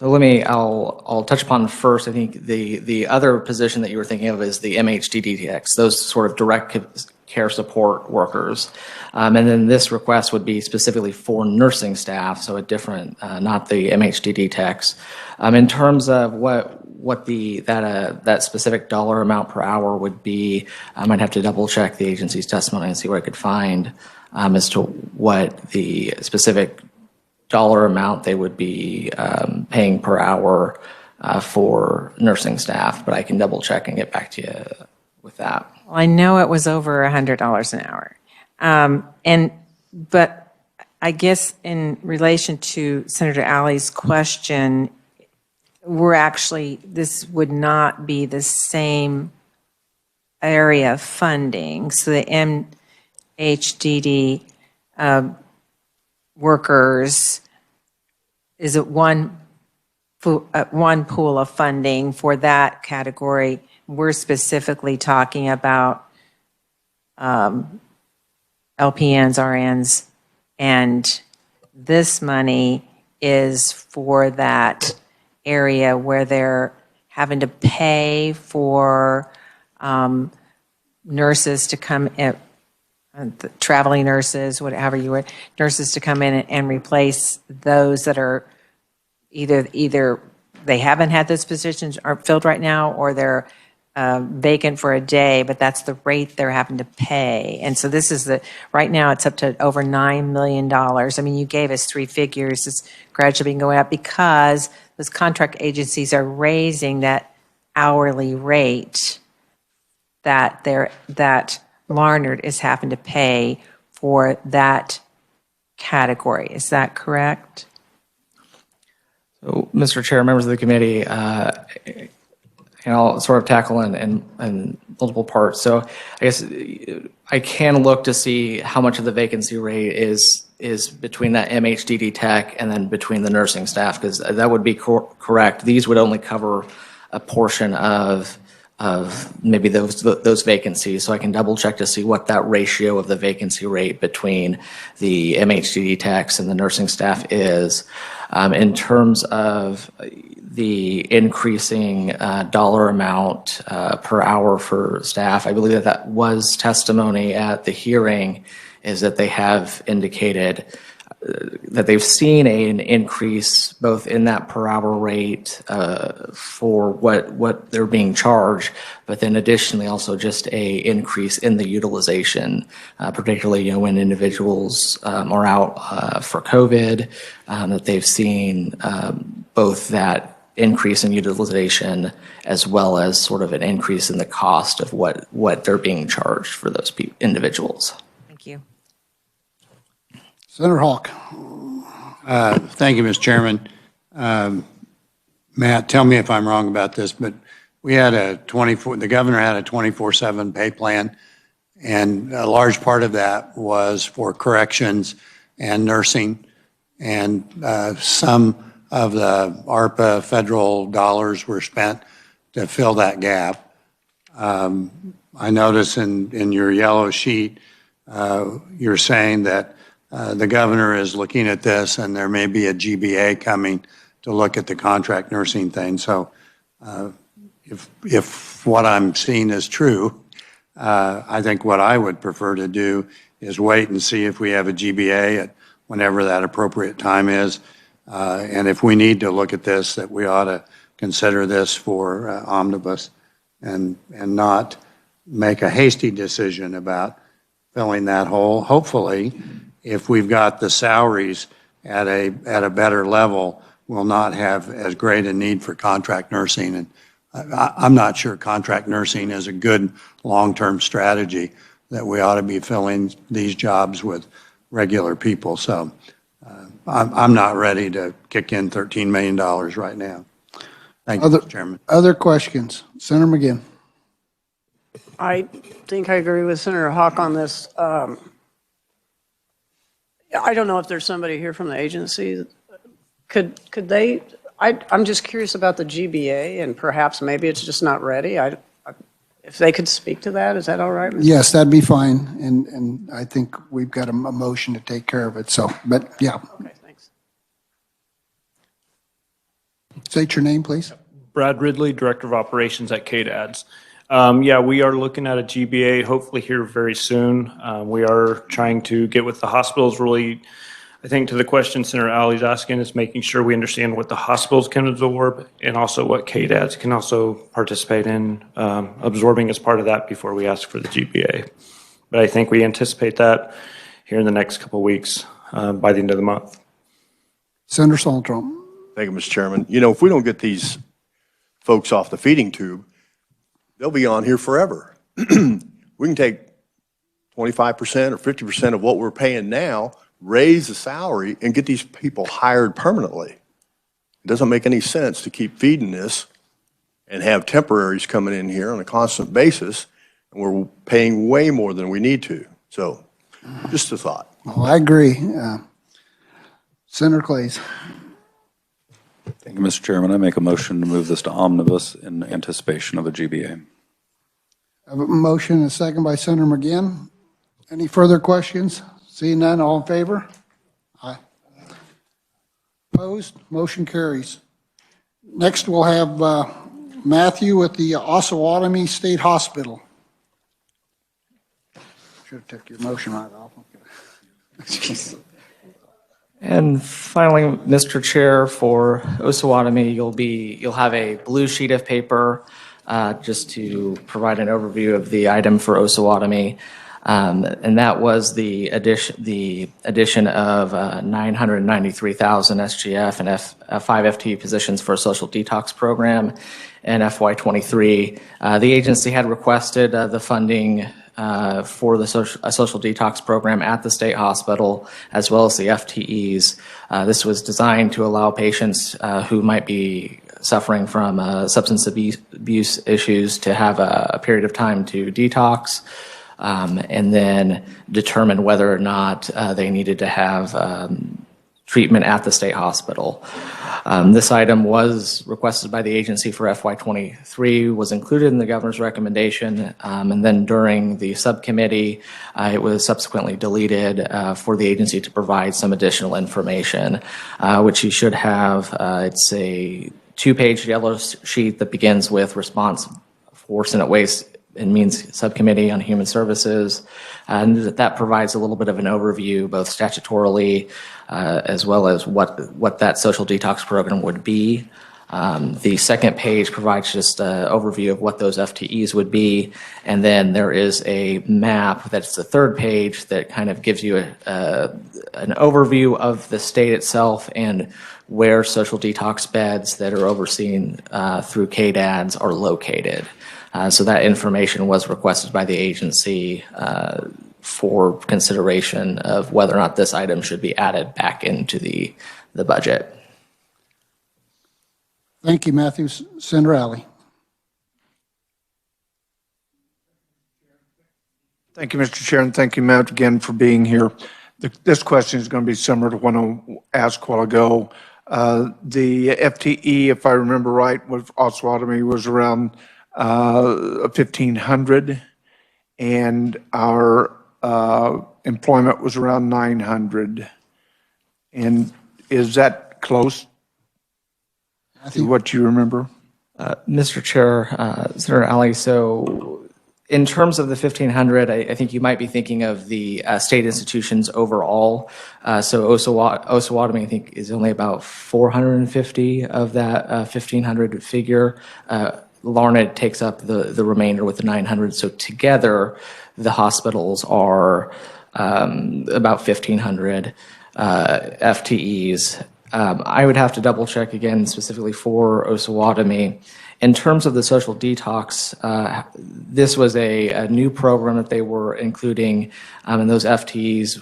I'll touch upon first. I think the other position that you were thinking of is the MHDDX, those sort of direct care support workers. And then this request would be specifically for nursing staff, so a different, not the MHDD techs. In terms of what that specific dollar amount per hour would be, I might have to double check the agency's testimony and see what I could find as to what the specific dollar amount they would be paying per hour for nursing staff, but I can double check and get back to you with that. Well, I know it was over $100 an hour. But I guess in relation to Senator Alley's question, this would not be the same area of funding. So the MHDD workers, is it one pool of funding for that category? We're specifically talking about LPNs, RNs, and this money is for that area where they're having to pay for nurses to come in, the traveling nurses, whatever you would, nurses to come in and replace those that are either they haven't had those positions aren't filled right now, or they're vacant for a day, but that's the rate they're having to pay. And so this is right now it's up to over $9 million. I mean, you gave us three figures. It's gradually been going up because those contract agencies are raising that hourly rate that Larned is having to pay for that category. Is that correct? So, Mr. Chair, members of the committee, and I'll sort of tackle in multiple parts. So I guess I can look to see how much of the vacancy rate is between that MHDD tech and then between the nursing staff, because that would be correct. These would only cover a portion of maybe those vacancies. So I can double check to see what that ratio of the vacancy rate between the MHDD techs and the nursing staff is. In terms of the increasing dollar amount per hour for staff, I believe that was testimony at the hearing, is that they have indicated that they've seen an increase both in that per hour rate for what they're being charged, but then additionally also just a increase in the utilization, particularly when individuals are out for COVID, that they've seen both that increase in utilization as well as sort of an increase in the cost of what they're being charged for those individuals. Thank you. Senator Hawk. Thank you, Mr. Chairman. Matt, tell me if I'm wrong about this, but we had the governor had a 24/7 pay plan, and a large part of that was for corrections and nursing, and some of the ARPA federal dollars were spent to fill that gap. I notice in your yellow sheet, you're saying that the governor is looking at this, and there may be a GBA coming to look at the contract nursing thing. So if what I'm seeing is true, I think what I would prefer to do is wait and see if we have a GBA at whenever that appropriate time is. And if we need to look at this, that we ought to consider this for omnibus and not make a hasty decision about filling that hole. Hopefully, if we've got the salaries at a better level, we'll not have as great a need for contract nursing. And I'm not sure contract nursing is a good long-term strategy, that we ought to be filling these jobs with regular people. So I'm not ready to kick in $13 million right now. Thank you, Mr. Chairman. Other questions? Senator McGinn. I think I agree with Senator Hawk on this. I don't know if there's somebody here from the agency. Could they, I'm just curious about the GBA, and perhaps maybe it's just not ready. If they could speak to that, is that all right? Mr. Yes, that'd be fine. And I think we've got a motion to take care of it. So, but yeah. Okay, thanks. State your name, please. Brad Ridley, Director of Operations at ks. Yeah, we are looking at a GBA hopefully here very soon. We are trying to get with the hospitals. Really, I think to the question Senator Alley's asking is making sure we understand what the hospitals can absorb and also what ks can also participate in absorbing as part of that before we ask for the GBA. But I think we anticipate that here in the next couple of weeks by the end of the month. Senator Saltrom. Thank you, Mr. Chairman. If we don't get these folks off the feeding tube, they'll be on here forever. We can take 25% or 50% of what we're paying now, raise the salary, and get these people hired permanently. It doesn't make any sense to keep feeding this and have temporaries coming in here on a constant basis, and we're paying way more than we need to. So just a thought. Oh, I agree. Senator Clays. Thank you, Mr. Chairman. I make a motion to move this to omnibus in anticipation of a GBA. I have a motion and a second by Senator McGinn. Any further questions? Seeing none, all in favor? Aye. Opposed? Motion carries. Next, we'll have Matthew with the Osawatomie State Hospital. Should have took your motion right off. And finally, Mr. Chair, for Osawatomie, you'll have a blue sheet of paper just to provide an overview of the item for Osawatomie. And that was the addition of 993,000 SGF and 5 FTE positions for a social detox program in FY23. The agency had requested the funding for a social detox program at the state hospital, as well as the FTEs. This was designed to allow patients who might be suffering from substance abuse issues to have a period of time to detox, and then determine whether or not they needed to have treatment at the state hospital. This item was requested by the agency for FY23, was included in the governor's recommendation, and then during the subcommittee, it was subsequently deleted for the agency to provide some additional information, which you should have. It's a 2-page yellow sheet that begins with response for Senate Ways and Means Subcommittee on Human Services, and that provides a little bit of an overview, both statutorily as well as what that social detox program would be. The second page provides just an overview of what those FTEs would be, and then there is a map that's the third page that kind of gives you an overview of the state itself and where social detox beds that are overseen through KDADS are located. So that information was requested by the agency for consideration of whether or not this item should be added back into the budget. Thank you, Matthew. Senator Alley. Thank you, Mr. Chair, and thank you, Matt, again for being here. This question is going to be similar to one I asked a while ago. The FTE, if I remember right, with Osawatomie was around 1,500, and our employment was around 900. And is that close to what you remember? Mr. Chair, Senator Alley, so in terms of the 1,500, I think you might be thinking of the state institutions overall. So Osawatomie, I think, is only about 450 of that 1,500 figure. Larned takes up the remainder with the 900. So together, the hospitals are about 1,500 FTEs. I would have to double check again specifically for Osawatomie. In terms of the social detox, this was a new program that they were including, and those FTEs,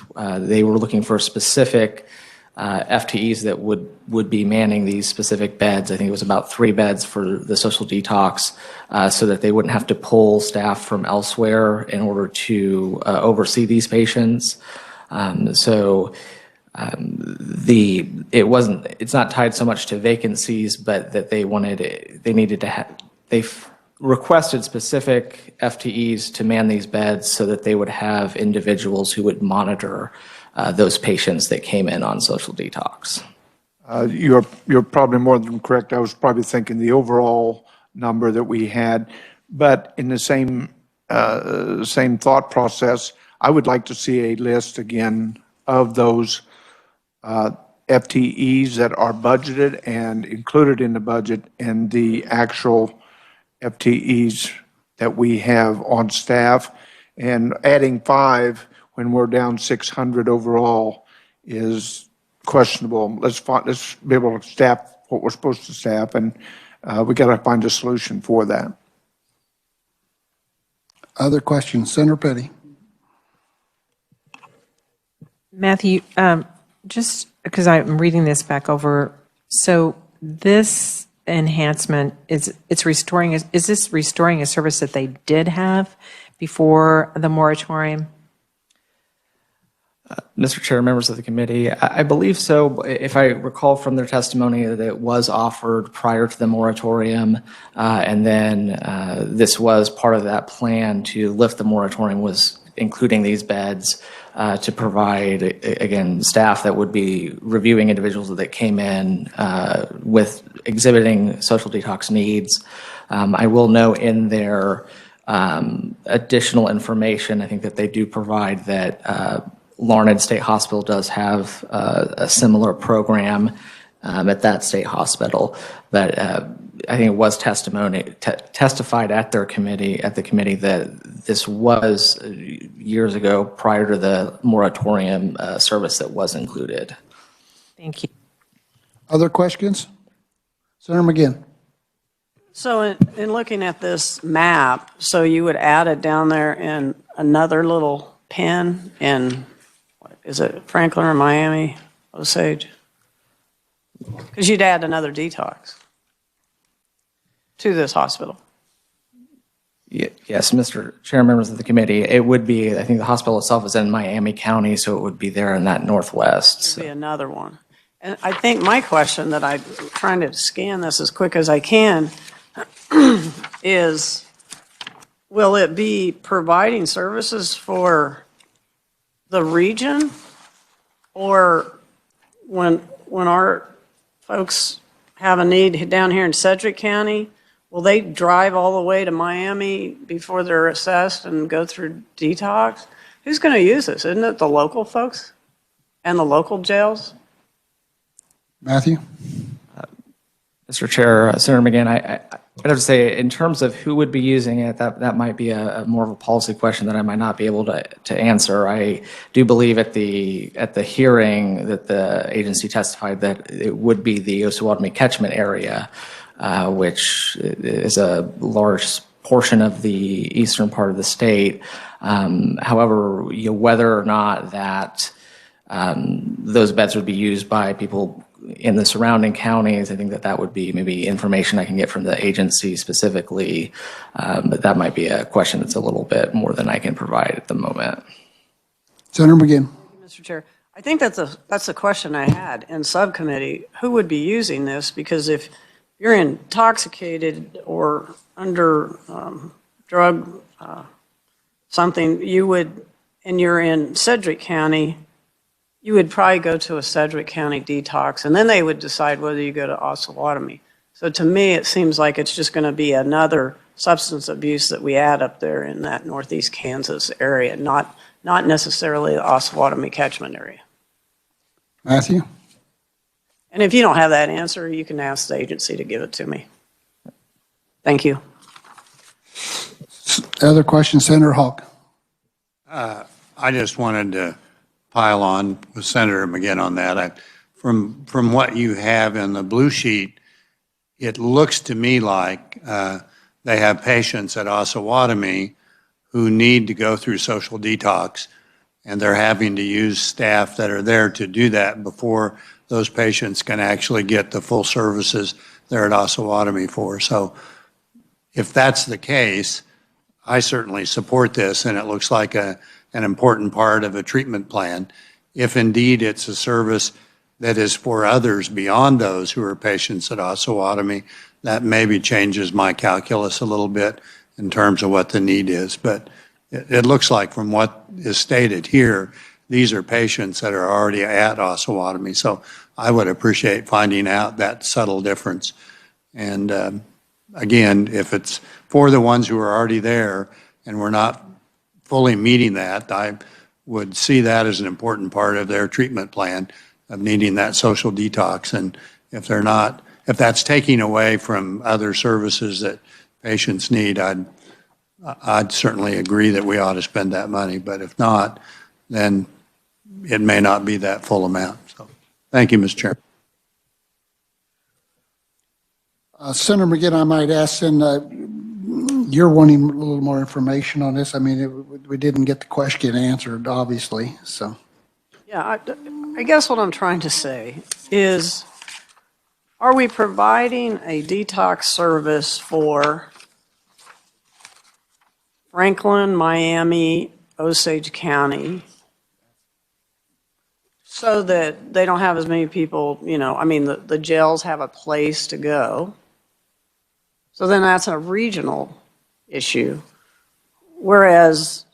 they were looking for specific FTEs that would be manning these specific beds. I think it was about 3 beds for the social detox, so that they wouldn't have to pull staff from elsewhere in order to oversee these patients. It's not tied so much to vacancies, but that they've requested specific FTEs to man these beds so that they would have individuals who would monitor those patients that came in on social detox. You're probably more than correct. I was probably thinking the overall number that we had, but in the same thought process, I would like to see a list again of those FTEs that are budgeted and included in the budget, and the actual FTEs that we have on staff. And adding 5 when we're down 600 overall is questionable. Let's be able to staff what we're supposed to staff, and we got to find a solution for that. Other questions? Senator Petty. Matthew, just because I'm reading this back over, so this enhancement is this restoring a service that they did have before the moratorium? Mr. Chair, members of the committee, I believe so. If I recall from their testimony, that it was offered prior to the moratorium, and then this was part of that plan to lift the moratorium, was including these beds to provide, again, staff that would be reviewing individuals that came in with exhibiting social detox needs. I will note in their additional information, I think that they do provide that Larned State Hospital does have a similar program at that state hospital. But I think it was testified at the committee that this was years ago prior to the moratorium service that was included. Thank you. Other questions? Senator McGinn. So in looking at this map, so you would add it down there in another little pin in, is it Franklin or Miami, Osage? Because you'd add another detox to this hospital. Yes, Mr. Chair, members of the committee, it would be, I think the hospital itself is in Miami County, so it would be there in that northwest. There'd be another one. And I think my question that I'm trying to scan this as quick as I can is, will it be providing services for the region? Or when our folks have a need down here in Sedgwick County, will they drive all the way to Miami before they're assessed and go through detox? Who's going to use this? Isn't it the local folks and the local jails? Matthew? Mr. Chair, Senator McGinn, I'd have to say, in terms of who would be using it, that might be a more of a policy question that I might not be able to answer. I do believe at the hearing that the agency testified that it would be the Osawatomie catchment area, which is a large portion of the eastern part of the state. However, whether or not that those beds would be used by people in the surrounding counties, I think that would be maybe information I can get from the agency specifically, but that might be a question that's a little bit more than I can provide at the moment. Senator McGinn. Mr. Chair, I think that's a question I had in subcommittee. Who would be using this? Because if you're intoxicated or under drug something, and you're in Sedgwick County, you would probably go to a Sedgwick County detox, and then they would decide whether you go to Osawatomie. So to me, it seems like it's just going to be another substance abuse that we add up there in that northeast Kansas area, not necessarily the Osawatomie catchment area. Matthew? And if you don't have that answer, you can ask the agency to give it to me. Thank you. Other questions, Senator Hawk? I just wanted to pile on with Senator McGinn on that. From what you have in the blue sheet, it looks to me like they have patients at Osawatomie who need to go through social detox, and they're having to use staff that are there to do that before those patients can actually get the full services they're at Osawatomie for. So if that's the case, I certainly support this, and it looks like an important part of a treatment plan. If indeed it's a service that is for others beyond those who are patients at Osawatomie, that maybe changes my calculus a little bit in terms of what the need is. But it looks like from what is stated here, these are patients that are already at Osawatomie. So I would appreciate finding out that subtle difference. And again, if it's for the ones who are already there and we're not fully meeting that, I would see that as an important part of their treatment plan of needing that social detox. And if they're not, if that's taking away from other services that patients need, I'd certainly agree that we ought to spend that money. But if not, then it may not be that full amount. So thank you, Mr. Chair. Senator McGinn, I might ask, and you're wanting a little more information on this. I mean, we didn't get the question answered, obviously, so. Yeah, I guess what I'm trying to say is, are we providing a detox service for Franklin, Miami, Osage County, so that they don't have as many people, I mean, the jails have a place to go. So then that's a regional issue. Whereas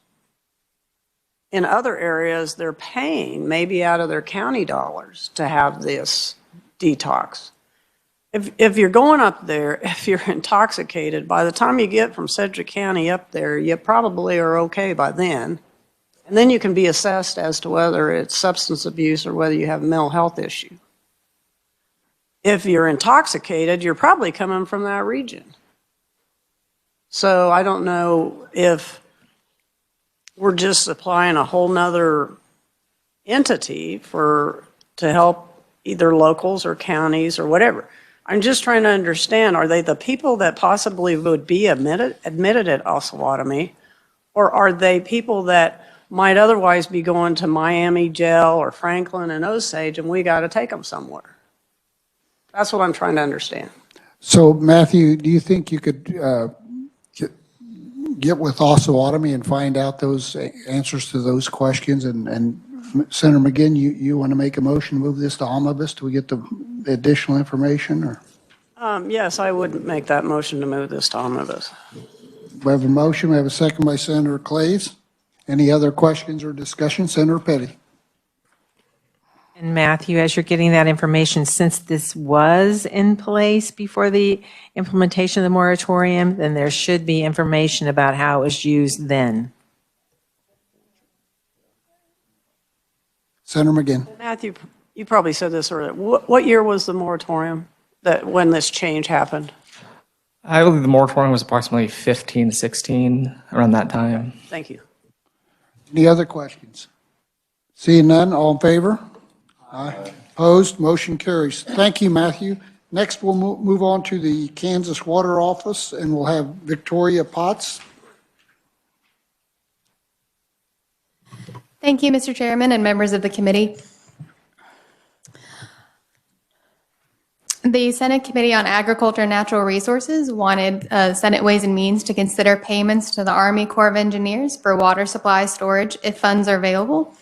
in other areas, they're paying maybe out of their county dollars to have this detox. If you're going up there, if you're intoxicated, by the time you get from Sedgwick County up there, you probably are okay by then. And then you can be assessed as to whether it's substance abuse or whether you have a mental health issue. If you're intoxicated, you're probably coming from that region. So I don't know if we're just supplying a whole nother entity to help either locals or counties or whatever. I'm just trying to understand, are they the people that possibly would be admitted at Osawatomie, or are they people that might otherwise be going to Miami jail or Franklin and Osage, and we got to take them somewhere? That's what I'm trying to understand. So Matthew, do you think you could get with Osawatomie and find out those answers to those questions? And Senator McGinn, you want to make a motion to move this to omnibus? Do we get the additional information? Or Yes, I would make that motion to move this to omnibus. we have a motion. We have a second by Senator Clays. Any other questions or discussion? Senator Petty. And Matthew, as you're getting that information, since this was in place before the implementation of the moratorium, then there should be information about how it was used then. Senator McGinn. Matthew, you probably said this earlier. What year was the moratorium when this change happened? I believe the moratorium was approximately 15 to 16, around that time. Thank you. Any other questions? Seeing none, all in favor? Aye. Opposed? Motion carries. Thank you, Matthew. Next, we'll move on to the Kansas Water Office, and we'll have Victoria Potts. Thank you, Mr. Chairman and members of the committee. The Senate Committee on Agriculture and Natural Resources wanted Senate Ways and Means to consider payments to the Army Corps of Engineers for water supply storage if funds are available.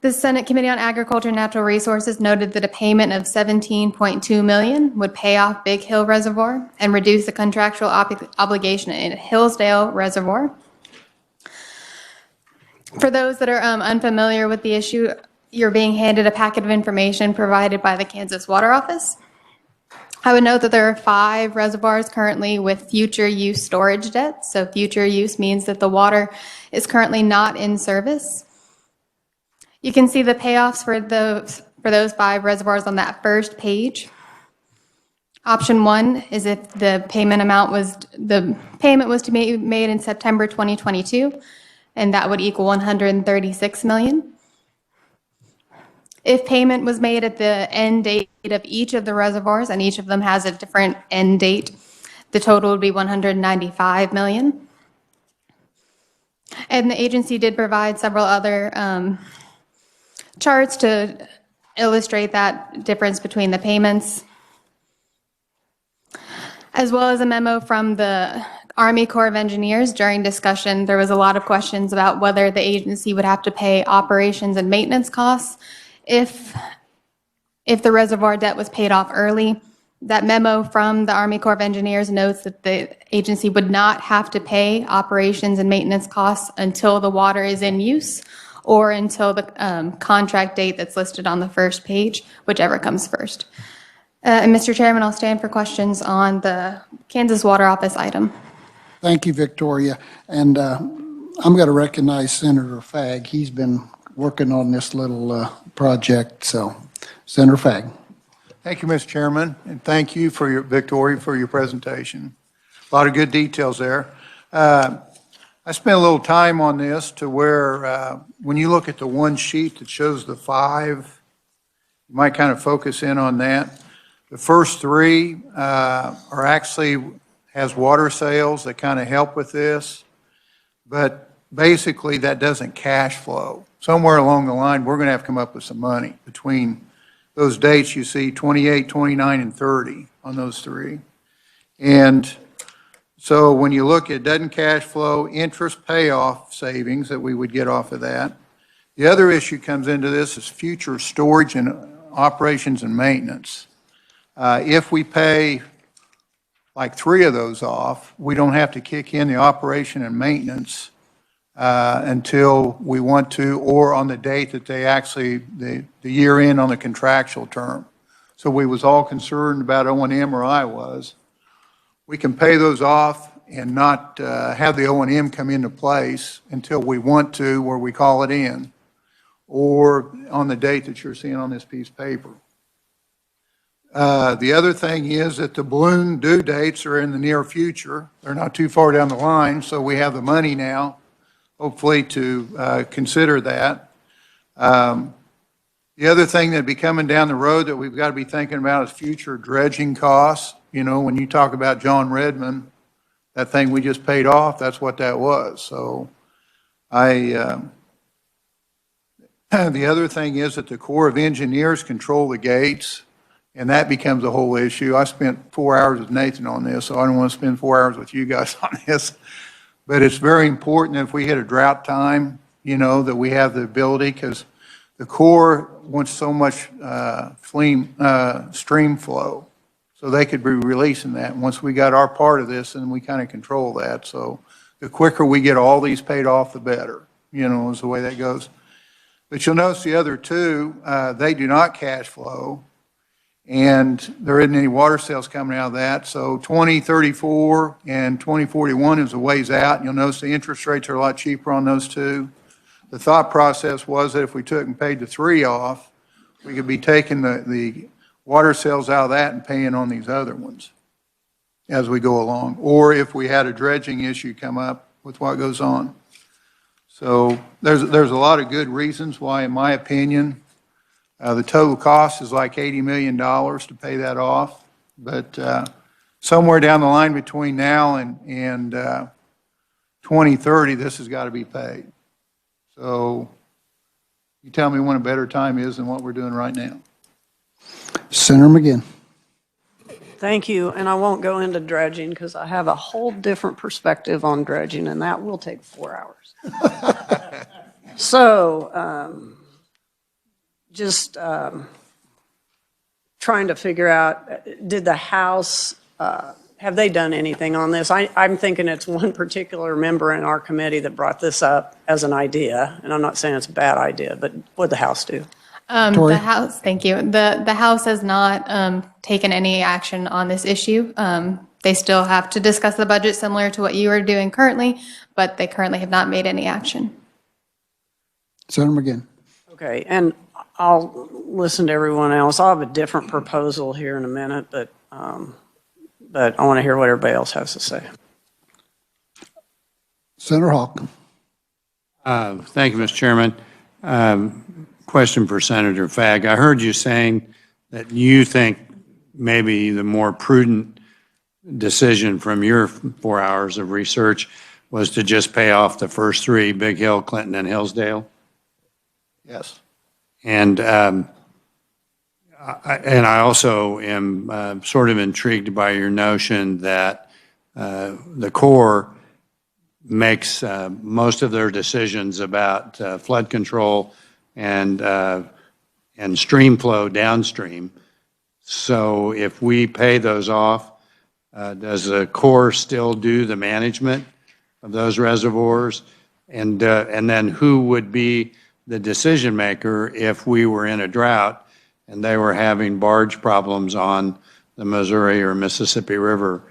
The Senate Committee on Agriculture and Natural Resources noted that a payment of $17.2 million would pay off Big Hill Reservoir and reduce the contractual obligation in Hillsdale Reservoir. For those that are unfamiliar with the issue, you're being handed a packet of information provided by the Kansas Water Office. I would note that there are 5 reservoirs currently with future use storage debt. So future use means that the water is currently not in service. You can see the payoffs for those 5 reservoirs on that first page. Option 1 is if the payment was to be made in September 2022, and that would equal $136 million. If payment was made at the end date of each of the reservoirs, and each of them has a different end date, the total would be $195 million. And the agency did provide several other charts to illustrate that difference between the payments, as well as a memo from the Army Corps of Engineers. During discussion, there was a lot of questions about whether the agency would have to pay operations and maintenance costs if the reservoir debt was paid off early. That memo from the Army Corps of Engineers notes that the agency would not have to pay operations and maintenance costs until the water is in use or until the contract date that's listed on the first page, whichever comes first. And Mr. Chairman, I'll stand for questions on the Kansas Water Office item. Thank you, Victoria. And I'm going to recognize Senator Fagg. He's been working on this little project. So, Senator Fagg. Thank you, Mr. Chairman, and thank you for Victoria, for your presentation. A lot of good details there. I spent a little time on this to where when you look at the one sheet that shows the 5, you might kind of focus in on that. The first 3 are actually has water sales that kind of help with this, but basically that doesn't cash flow. Somewhere along the line, we're going to have to come up with some money between those dates you see, 28, 29, and 30 on those 3. And so when you look at doesn't cash flow, interest payoff savings that we would get off of that, The other issue comes into this is future storage and operations and maintenance. If we pay like 3 of those off, we don't have to kick in the operation and maintenance until we want to, or on the date that they actually, the year end on the contractual term. So we was all concerned about O&M, or I was. We can pay those off and not have the O&M come into place until we want to, where we call it in, or on the date that you're seeing on this piece of paper. The other thing is that the balloon due dates are in the near future. They're not too far down the line, so we have the money now, hopefully, to consider that. The other thing that'd be coming down the road that we've got to be thinking about is future dredging costs. You know, when you talk about John Redmond, that thing we just paid off, that's what that was. So the other thing is that the Corps of Engineers control the gates, and that becomes a whole issue. I spent 4 hours with Nathan on this, so I don't want to spend 4 hours with you guys on this. But it's very important if we hit a drought time, you know, that we have the ability, because the Corps wants so much stream flow. So they could be releasing that. And once we got our part of this, then we kind of control that. So the quicker we get all these paid off, the better, you know, is the way that goes. But you'll notice the other two, they do not cash flow, and there isn't any water sales coming out of that. So 2034 and 2041 is a ways out. You'll notice the interest rates are a lot cheaper on those two. The thought process was that if we took and paid the 3 off, we could be taking the water sales out of that and paying on these other ones as we go along. Or if we had a dredging issue come up with what goes on. So there's a lot of good reasons why, in my opinion, the total cost is like $80 million to pay that off. But somewhere down the line between now and 2030, this has got to be paid. So you tell me when a better time is than what we're doing right now. Senator McGinn. Thank you, and I won't go into dredging because I have a whole different perspective on dredging, and that will take 4 hours. So, just trying to figure out, did the House, have they done anything on this? I'm thinking it's one particular member in our committee that brought this up as an idea, and I'm not saying it's a bad idea, but what did the House do? The House, thank you. The House has not taken any action on this issue. They still have to discuss the budget similar to what you are doing currently, but they currently have not made any action. Senator McGinn. Okay, and I'll listen to everyone else. I'll have a different proposal here in a minute, but I want to hear what everybody else has to say. Senator Hawk. Thank you, Mr. Chairman. Question for Senator Fagg. I heard you saying that you think maybe the more prudent decision from your 4 hours of research was to just pay off the first 3, Big Hill, Clinton, and Hillsdale. Yes. And I also am sort of intrigued by your notion that the Corps makes most of their decisions about flood control and stream flow downstream. So if we pay those off, does the Corps still do the management of those reservoirs? And then who would be the decision maker if we were in a drought and they were having barge problems on the Missouri or Mississippi River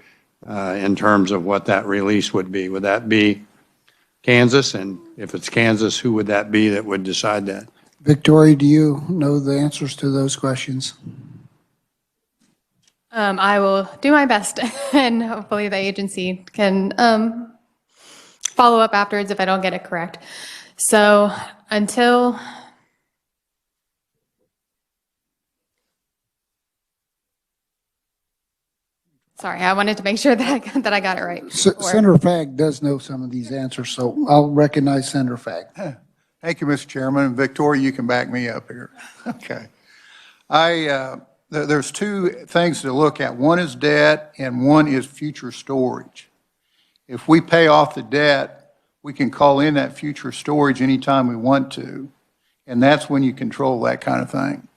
in terms of what that release would be? Would that be Kansas? And if it's Kansas, who would that be that would decide that? Victoria, do you know the answers to those questions? I will do my best, and hopefully the agency can follow up afterwards if I don't get it correct. So until sorry, I wanted to make sure that I got it right. Senator Fagg does know some of these answers, so I'll recognize Senator Fagg. Thank you, Mr. Chairman. Victoria, you can back me up here. Okay. There's 2 things to look at. One is debt and one is future storage. If we pay off the debt, we can call in that future storage anytime we want to. And that's when you control that kind of thing.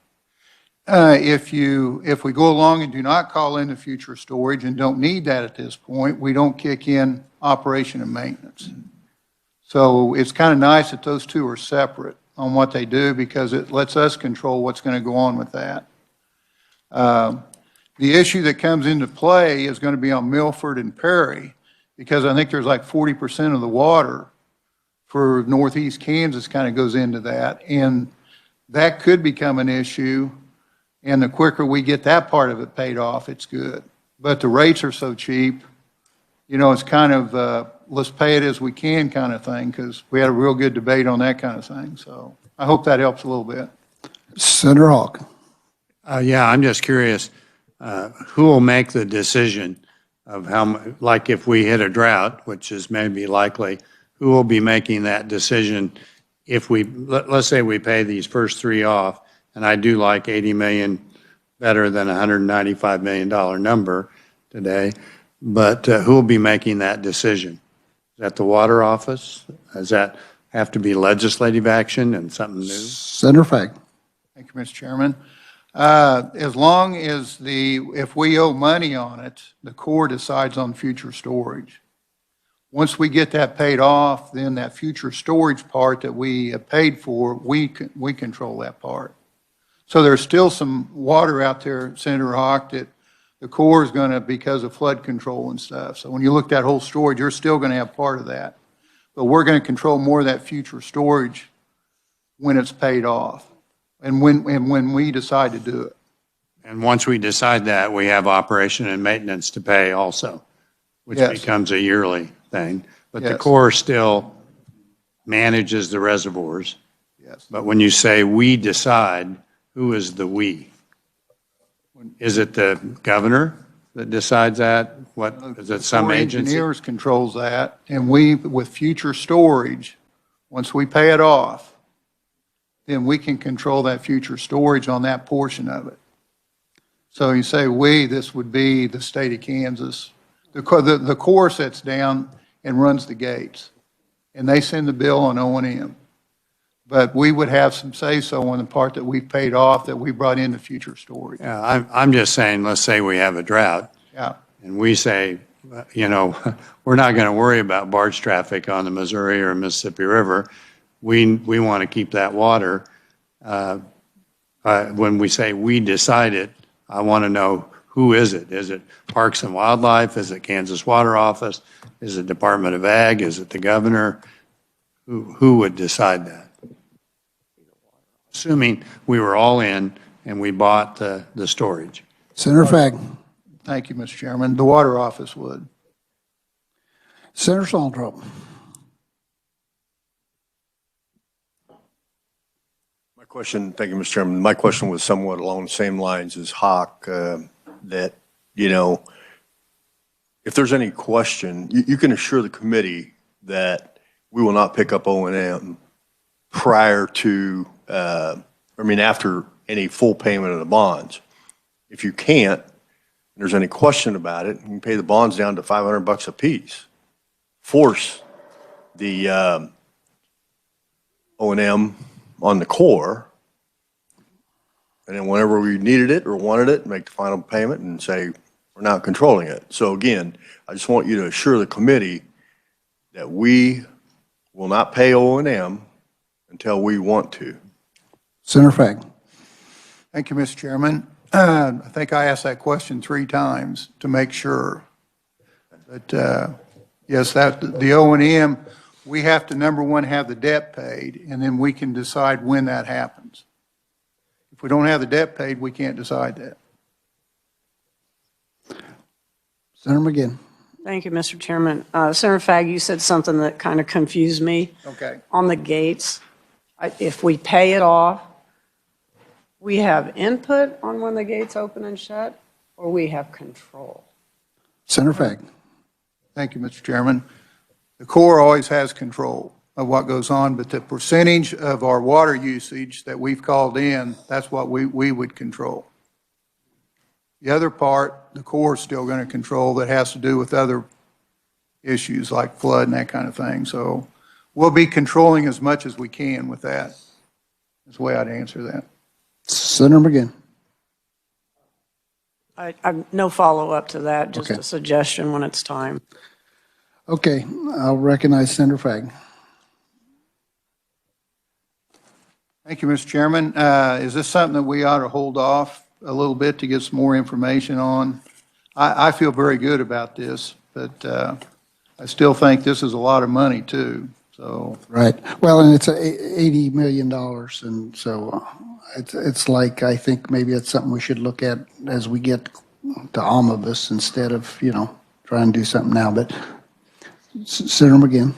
If we go along and do not call in the future storage and don't need that at this point, we don't kick in operation and maintenance. So it's kind of nice that those two are separate on what they do because it lets us control what's going to go on with that. The issue that comes into play is going to be on Milford and Perry because I think there's like 40% of the water for northeast Kansas kind of goes into that. And that could become an issue. And the quicker we get that part of it paid off, it's good. But the rates are so cheap, you know, it's kind of let's pay it as we can kind of thing because we had a real good debate on that kind of thing. So I hope that helps a little bit. Senator Hawk. Yeah, I'm just curious, who will make the decision of like if we hit a drought, which is maybe likely, who will be making that decision if let's say we pay these first three off, and I do like 80 million better than $195 million number today, but who will be making that decision? Is that the water office? Does that have to be legislative action and something new? Senator Fagg. Thank you, Mr. Chairman. As long as if we owe money on it, the Corps decides on future storage. Once we get that paid off, then that future storage part that we have paid for, we control that part. So there's still some water out there, Senator Hawk, that the Corps is going to, because of flood control and stuff. So when you look at that whole storage, you're still going to have part of that. But we're going to control more of that future storage when it's paid off and when we decide to do it. And once we decide that, we have operation and maintenance to pay also, which Yes. becomes a yearly thing. But the Yes. Corps still manages the reservoirs. Yes. But when you say we decide, who is the we? Is it the governor that decides that? What, is it some Corps agency? Engineers controls that, and we, with future storage, once we pay it off, then we can control that future storage on that portion of it. So you say we, this would be the state of Kansas. The Corps sits down and runs the gates, and they send the bill on O&M. But we would have some say-so on the part that we paid off that we brought into future storage. Yeah, I'm just saying, let's say we have a drought. Yeah. And we say, you know, we're not going to worry about barge traffic on the Missouri or Mississippi River. We want to keep that water. When we say we decide it, I want to know who is it? Is it Parks and Wildlife? Is it Kansas Water Office? Is it Department of Ag? Is it the governor? Who would decide that? Assuming we were all in and we bought the storage. Senator Fagg. Thank you, Mr. Chairman. The water office would. Senator Saltrop. My question, thank you, Mr. Chairman. My question was somewhat along the same lines as Hawk, that, you know, if there's any question, you can assure the committee that we will not pick up O&M prior to, after any full payment of the bonds. If you can't, and there's any question about it, you can pay the bonds down to $500 a piece. Force the O&M on the Corps, and then whenever we needed it or wanted it, make the final payment and say, we're not controlling it. So again, I just want you to assure the committee that we will not pay O&M until we want to. Senator Fagg. Thank you, Mr. Chairman. I think I asked that question 3 times to make sure. But yes, the O&M, we have to, number one, have the debt paid, and then we can decide when that happens. If we don't have the debt paid, we can't decide that. Senator McGinn. Thank you, Mr. Chairman. Senator Fagg, you said something that kind of confused me. Okay. On the gates, if we pay it off, we have input on when the gates open and shut, or we have control? Senator Fagg. Thank you, Mr. Chairman. The Corps always has control of what goes on, but the percentage of our water usage that we've called in, that's what we would control. The other part, the Corps is still going to control that has to do with other issues like flood and that kind of thing. So we'll be controlling as much as we can with that. That's the way I'd answer that. Senator McGinn. No follow-up to that, just Okay. a suggestion when it's time. Okay, I'll recognize Senator Fagg. Thank you, Mr. Chairman. Is this something that we ought to hold off a little bit to get some more information on? I feel very good about this, but I still think this is a lot of money, too, so. Right. Well, and it's $80 million, and so it's like, I think maybe it's something we should look at as we get to omnibus instead of, trying to do something now, but Senator McGinn.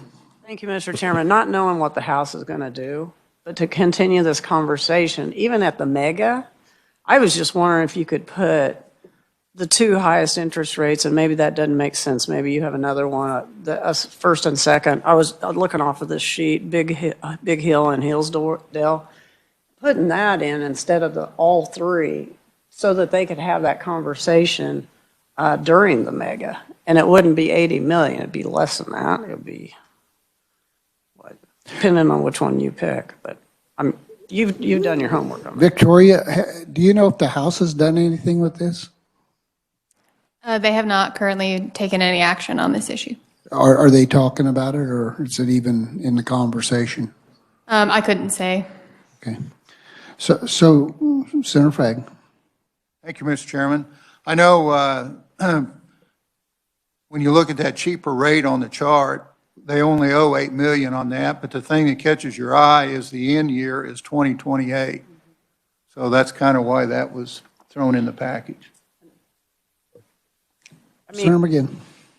Thank you, Mr. Chairman. Not knowing what the House is going to do, but to continue this conversation, even at the mega, I was just wondering if you could put the two highest interest rates, and maybe that doesn't make sense. Maybe you have another one, the first and second. I was looking off of this sheet, Big Hill and Hillsdale, putting that in instead of the all three so that they could have that conversation during the mega. And it wouldn't be 80 million, it'd be less than that. It would be, what, depending on which one you pick. But you've done your homework on that. Victoria, do you know if the House has done anything with this? They have not currently taken any action on this issue. Are they talking about it, or is it even in the conversation? I couldn't say. Okay. So Senator Fagg. Thank you, Mr. Chairman. I know when you look at that cheaper rate on the chart, they only owe $8 million on that, but the thing that catches your eye is the end year is 2028. So that's kind of why that was thrown in the package. Senator McGinn.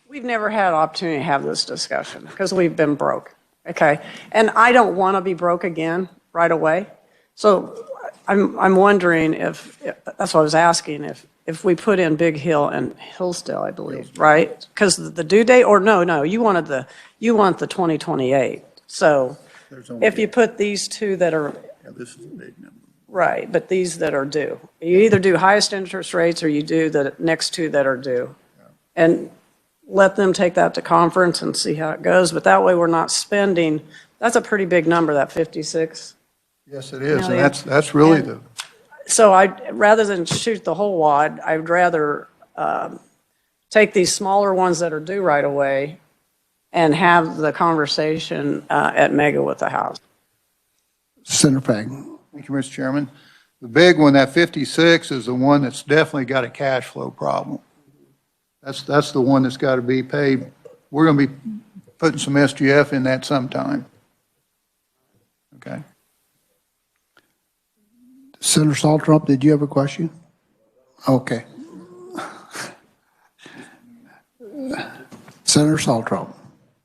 We've never had an opportunity to have this discussion because we've been broke, okay? And I don't want to be broke again right away. So I'm wondering if, that's what I was asking, if we put in Big Hill and Hillsdale, I believe, right? Because the due date, or no, you want the 2028. So if you put these two that are, This is a big number. right, but these that are due, you either do highest interest rates or you do the next two that are due. And let them take that to conference and see how it goes. But that way we're not spending, that's a pretty big number, that 56. Yes, it is, and Million. that's really the. So rather than shoot the whole wad, I'd rather take these smaller ones that are due right away and have the conversation at mega with the House. Senator Fagg. Thank you, Mr. Chairman. The big one, that 56, is the one that's definitely got a cash flow problem. That's the one that's got to be paid. We're going to be putting some SGF in that sometime. Okay. Senator Saltrump, did you have a question? Okay. Senator Saltrump.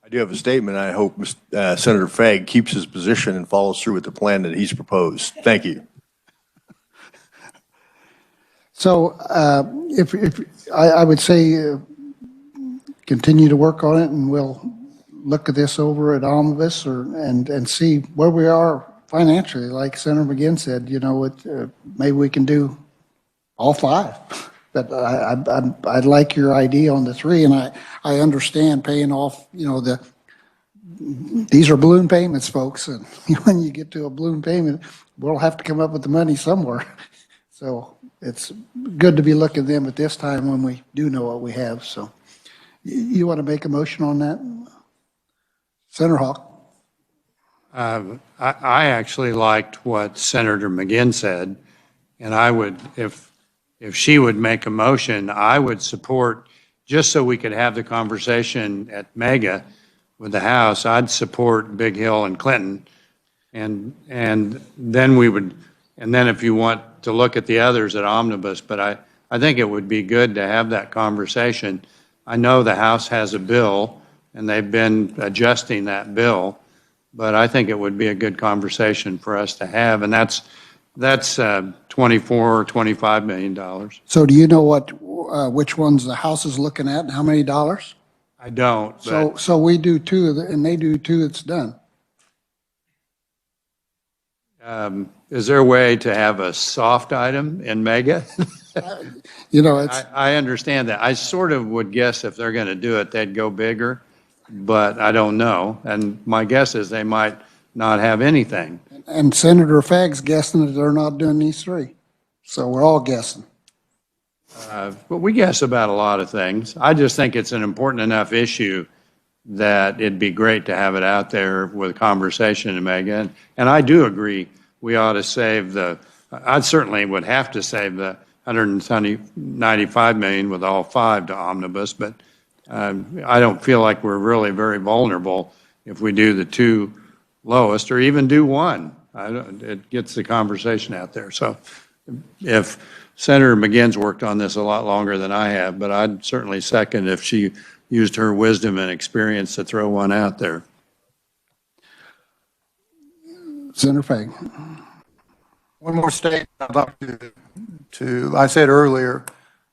I do have a statement. I hope Senator Fagg keeps his position and follows through with the plan that he's proposed. Thank you. So if I would say continue to work on it, and we'll look at this over at omnibus and see where we are financially. Like Senator McGinn said, maybe we can do all five. But I'd like your idea on the three, and I understand paying off, these are balloon payments, folks, and when you get to a balloon payment, we'll have to come up with the money somewhere. So it's good to be looking at them at this time when we do know what we have. So you want to make a motion on that? Senator Hawk? I actually liked what Senator McGinn said, and I would, if she would make a motion, I would support, just so we could have the conversation at mega with the House, I'd support Big Hill and Clinton. And then we would, and then if you want to look at the others at omnibus, but I think it would be good to have that conversation. I know the House has a bill, and they've been adjusting that bill, but I think it would be a good conversation for us to have, and that's $24 or $25 million. So do you know which ones the House is looking at and how many dollars? I don't, but So we do two, and they do two, it's done. is there a way to have a soft item in mega? It's. I understand that. I sort of would guess if they're going to do it, they'd go bigger, but I don't know. And my guess is they might not have anything. And Senator Fagg's guessing that they're not doing these three. So we're all guessing. But we guess about a lot of things. I just think it's an important enough issue that it'd be great to have it out there with conversation to make it. And I do agree, we ought to save I certainly would have to save the 195 million with all five to omnibus, but I don't feel like we're really very vulnerable if we do the two lowest or even do one. It gets the conversation out there. So if Senator McGinn's worked on this a lot longer than I have, but I'd certainly second if she used her wisdom and experience to throw one out there. Senator Fagg. One more statement I'd like I said earlier,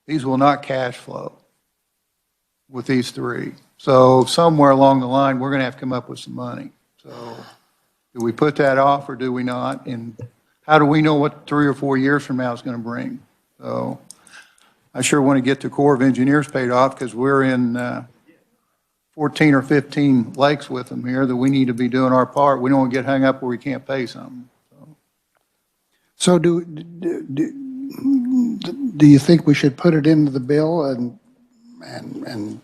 these will not cash flow with these three. So somewhere along the line, we're going to have to come up with some money. So do we put that off or do we not? And how do we know what 3 or 4 years from now is going to bring? So I sure want to get the Corps of Engineers paid off because we're in 14 or 15 lakes with them here that we need to be doing our part. We don't want to get hung up where we can't pay something. So do you think we should put it into the bill and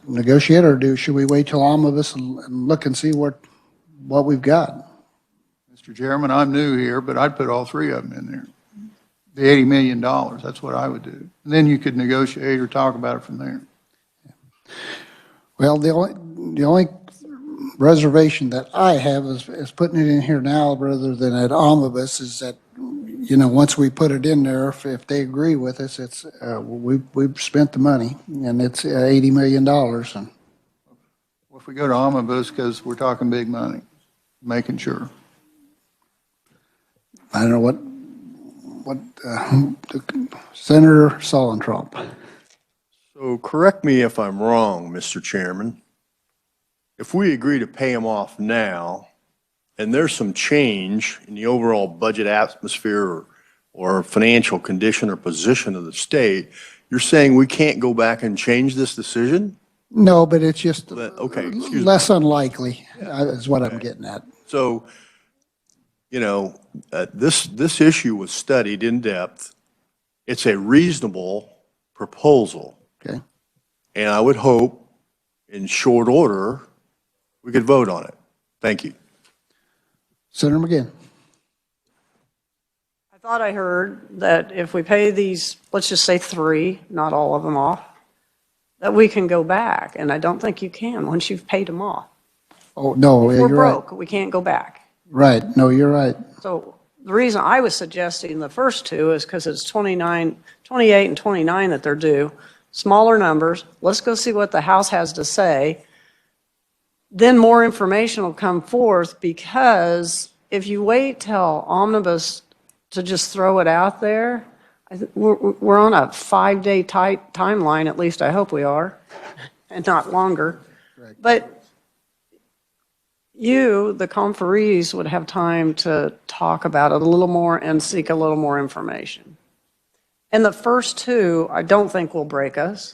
negotiate, or should we wait till omnibus and look and see what we've got? Mr. Chairman, I'm new here, but I'd put all three of them in there. The $80 million, that's what I would do. And then you could negotiate or talk about it from there. Well, the only reservation that I have is putting it in here now rather than at omnibus is that, once we put it in there, if they agree with us, it's, we've spent the money and it's $80 million. And Well, if we go to omnibus, because we're talking big money, making sure. I don't know what Senator Solentrup. So correct me if I'm wrong, Mr. Chairman. If we agree to pay them off now, and there's some change in the overall budget atmosphere or financial condition or position of the state, you're saying we can't go back and change this decision? No, but it's just Okay, excuse me. less unlikely is what I'm getting at. So, this issue was studied in depth. It's a reasonable proposal. Okay. And I would hope in short order, we could vote on it. Thank you. Senator McGinn. I thought I heard that if we pay these, let's just say three, not all of them off, that we can go back, and I don't think you can once you've paid them off. Oh, no, If you're we're right. broke, we can't go back. Right, no, you're right. So the reason I was suggesting the first two is because it's 28 and 29 that they're due, smaller numbers. Let's go see what the House has to say. Then more information will come forth, because if you wait till omnibus to just throw it out there, we're on a 5-day tight timeline, at least I hope we are, and not longer. But you, the conferees, would have time to talk about it a little more and seek a little more information. And the first two, I don't think will break us.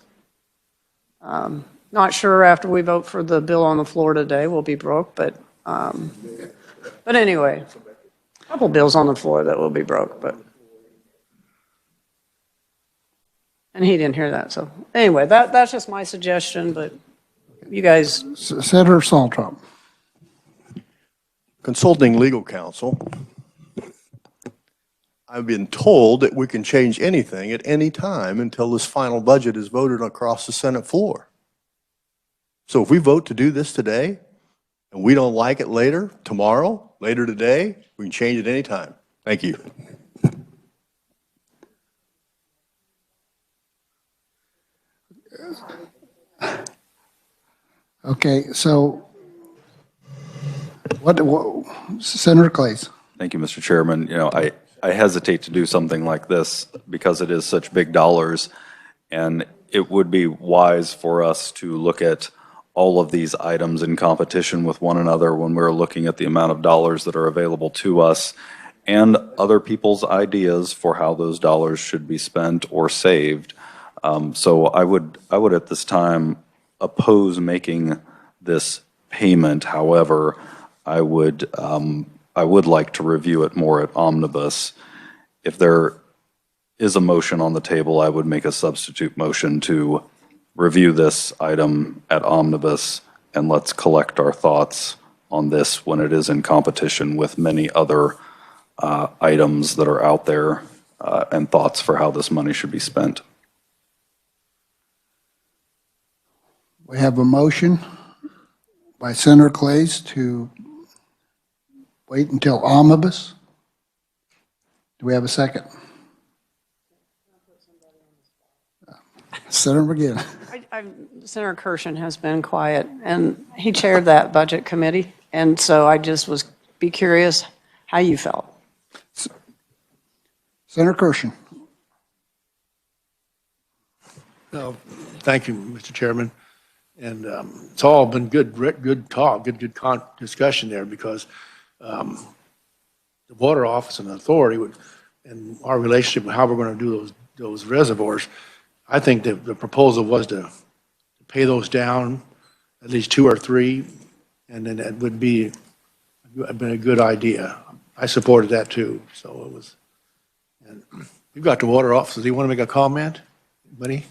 Not sure after we vote for the bill on the floor today we'll be broke, but anyway, a couple bills on the floor that will be broke, but. And he didn't hear that, so anyway, that's just my suggestion, but you guys. Senator Solentrup. Consulting legal counsel, I've been told that we can change anything at any time until this final budget is voted across the Senate floor. So if we vote to do this today, and we don't like it later, tomorrow, later today, we can change it anytime. Thank you. Okay, so what Senator Clays. Thank you, Mr. Chairman. I hesitate to do something like this because it is such big dollars, and it would be wise for us to look at all of these items in competition with one another when we're looking at the amount of dollars that are available to us and other people's ideas for how those dollars should be spent or saved. So I would at this time oppose making this payment. However, I would I would like to review it more at omnibus. If there is a motion on the table, I would make a substitute motion to review this item at omnibus, and let's collect our thoughts on this when it is in competition with many other items that are out there and thoughts for how this money should be spent. We have a motion by Senator Clays to wait until omnibus. Do we have a second? Senator McGinn. Senator Kirshen has been quiet, and he chaired that budget committee, and so I just be curious how you felt. Senator Kirshen. Thank you, Mr. Chairman. And it's all been good talk, good discussion there, because the water office and the authority and our relationship with how we're going to do those reservoirs, I think the proposal was to pay those down, at least 2 or 3, and then it would be been a good idea. I supported that too. So it was. And you've got the water office. Do you want to make a comment, buddy?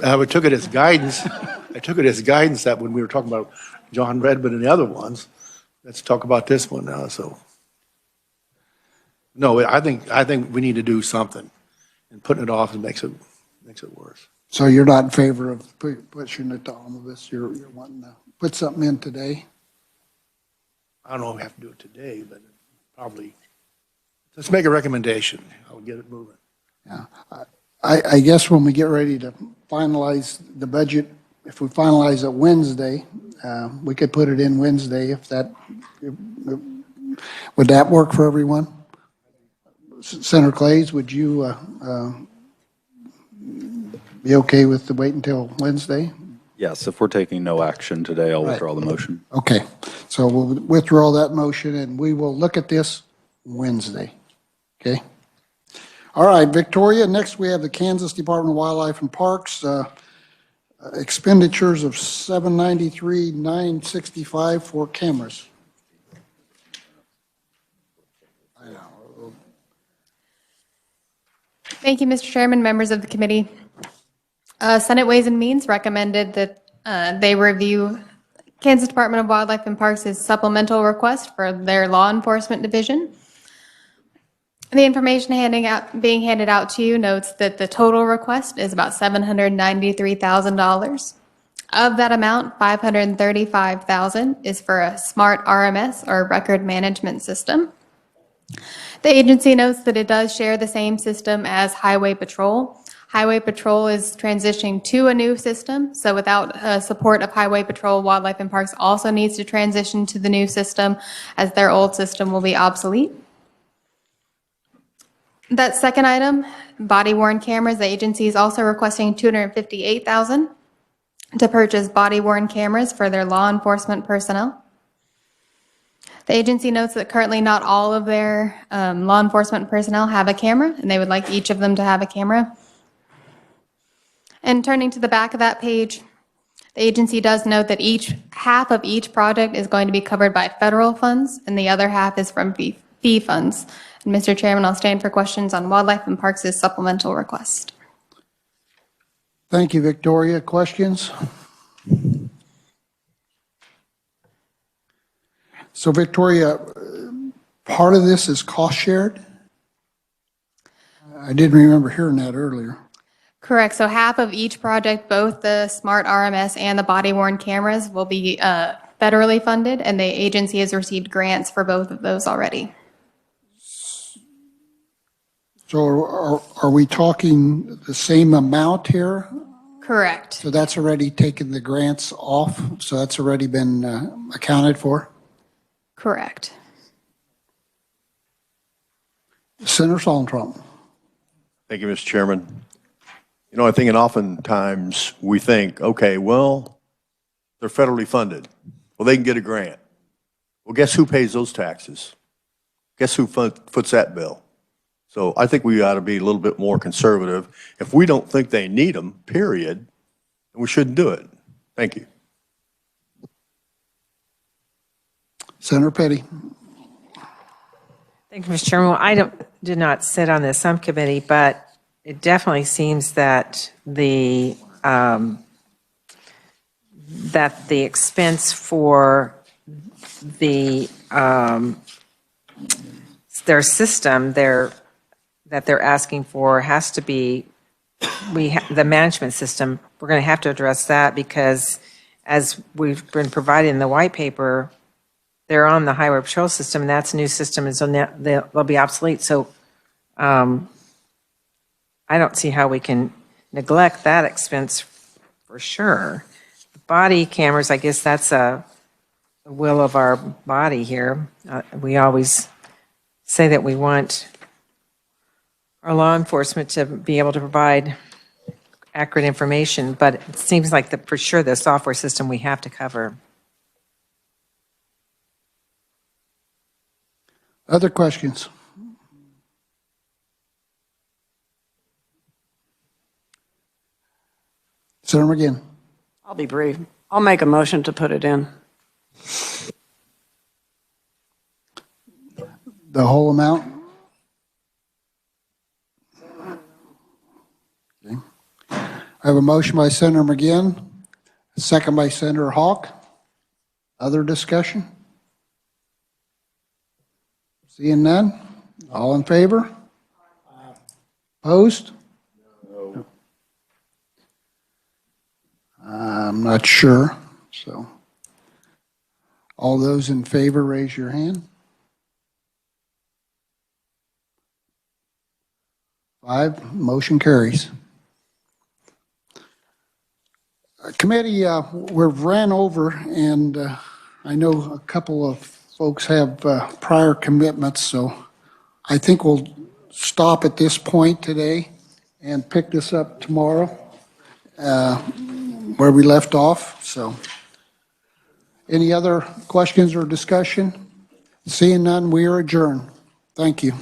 I took it as guidance. I took it as guidance that when we were talking about John Redmond and the other ones, let's talk about this one now. So, no, I think we need to do something, and putting it off makes it worse. So you're not in favor of pushing it to omnibus? You're wanting to put something in today? I don't know if we have to do it today, but probably let's make a recommendation. I'll get it moving. Yeah. I guess when we get ready to finalize the budget, if we finalize it Wednesday, we could put it in Wednesday if that, would that work for everyone? Senator Clays, would you be okay with the wait until Wednesday? Yes, if we're taking no action today, I'll withdraw the motion. Okay, so we'll withdraw that motion and we will look at this Wednesday, okay? All right, Victoria, next we have the Kansas Department of Wildlife and Parks, expenditures of $793,965 for cameras. Thank you, Mr. Chairman, members of the committee. Senate Ways and Means recommended that they review Kansas Department of Wildlife and Parks' supplemental request for their law enforcement division. The information being handed out to you notes that the total request is about $793,000. Of that amount, $535,000 is for a smart RMS or record management system. The agency notes that it does share the same system as Highway Patrol. Highway Patrol is transitioning to a new system, so without support of Highway Patrol, Wildlife and Parks also needs to transition to the new system as their old system will be obsolete. That second item, body-worn cameras, the agency is also requesting $258,000 to purchase body-worn cameras for their law enforcement personnel. The agency notes that currently not all of their law enforcement personnel have a camera, and they would like each of them to have a camera. And turning to the back of that page, the agency does note that half of each project is going to be covered by federal funds, and the other half is from fee funds. And Mr. Chairman, I'll stand for questions on Wildlife and Parks' supplemental request. Thank you, Victoria. Questions? So Victoria, part of this is cost shared? I didn't remember hearing that earlier. Correct. So half of each project, both the smart RMS and the body-worn cameras, will be federally funded, and the agency has received grants for both of those already. So are we talking the same amount here? Correct. So that's already taken the grants off? So that's already been accounted for? Correct. Senator Solentrum. Thank you, Mr. Chairman. You know, I think, and oftentimes we think, okay, well, they're federally funded. Well, they can get a grant. Well, guess who pays those taxes? Guess who foots that bill? So I think we ought to be a little bit more conservative. If we don't think they need them, period, then we shouldn't do it. Thank you. Senator Petty. Thank you, Mr. Chairman. Well, did not sit on this subcommittee, but it definitely seems that the expense for their system that they're asking for has to be the management system. We're going to have to address that because as we've been provided in the white paper, they're on the highway patrol system, and that's a new system, and so now they'll be obsolete. So I don't see how we can neglect that expense for sure. The body cameras, I guess that's the will of our body here. We always say that we want our law enforcement to be able to provide accurate information, but it seems like for sure the software system we have to cover. Other questions? Senator McGinn. I'll be brief. I'll make a motion to put it in. The whole amount? Okay. I have a motion by Senator McGinn, a second by Senator Hawk. Other discussion? Seeing none? All in favor? Opposed? No. I'm not sure, so. All those in favor, raise your hand. 5, motion carries. Committee, we've ran over, and I know a couple of folks have prior commitments, so I think we'll stop at this point today and pick this up tomorrow where we left off. So, any other questions or discussion? Seeing none, we are adjourned. Thank you.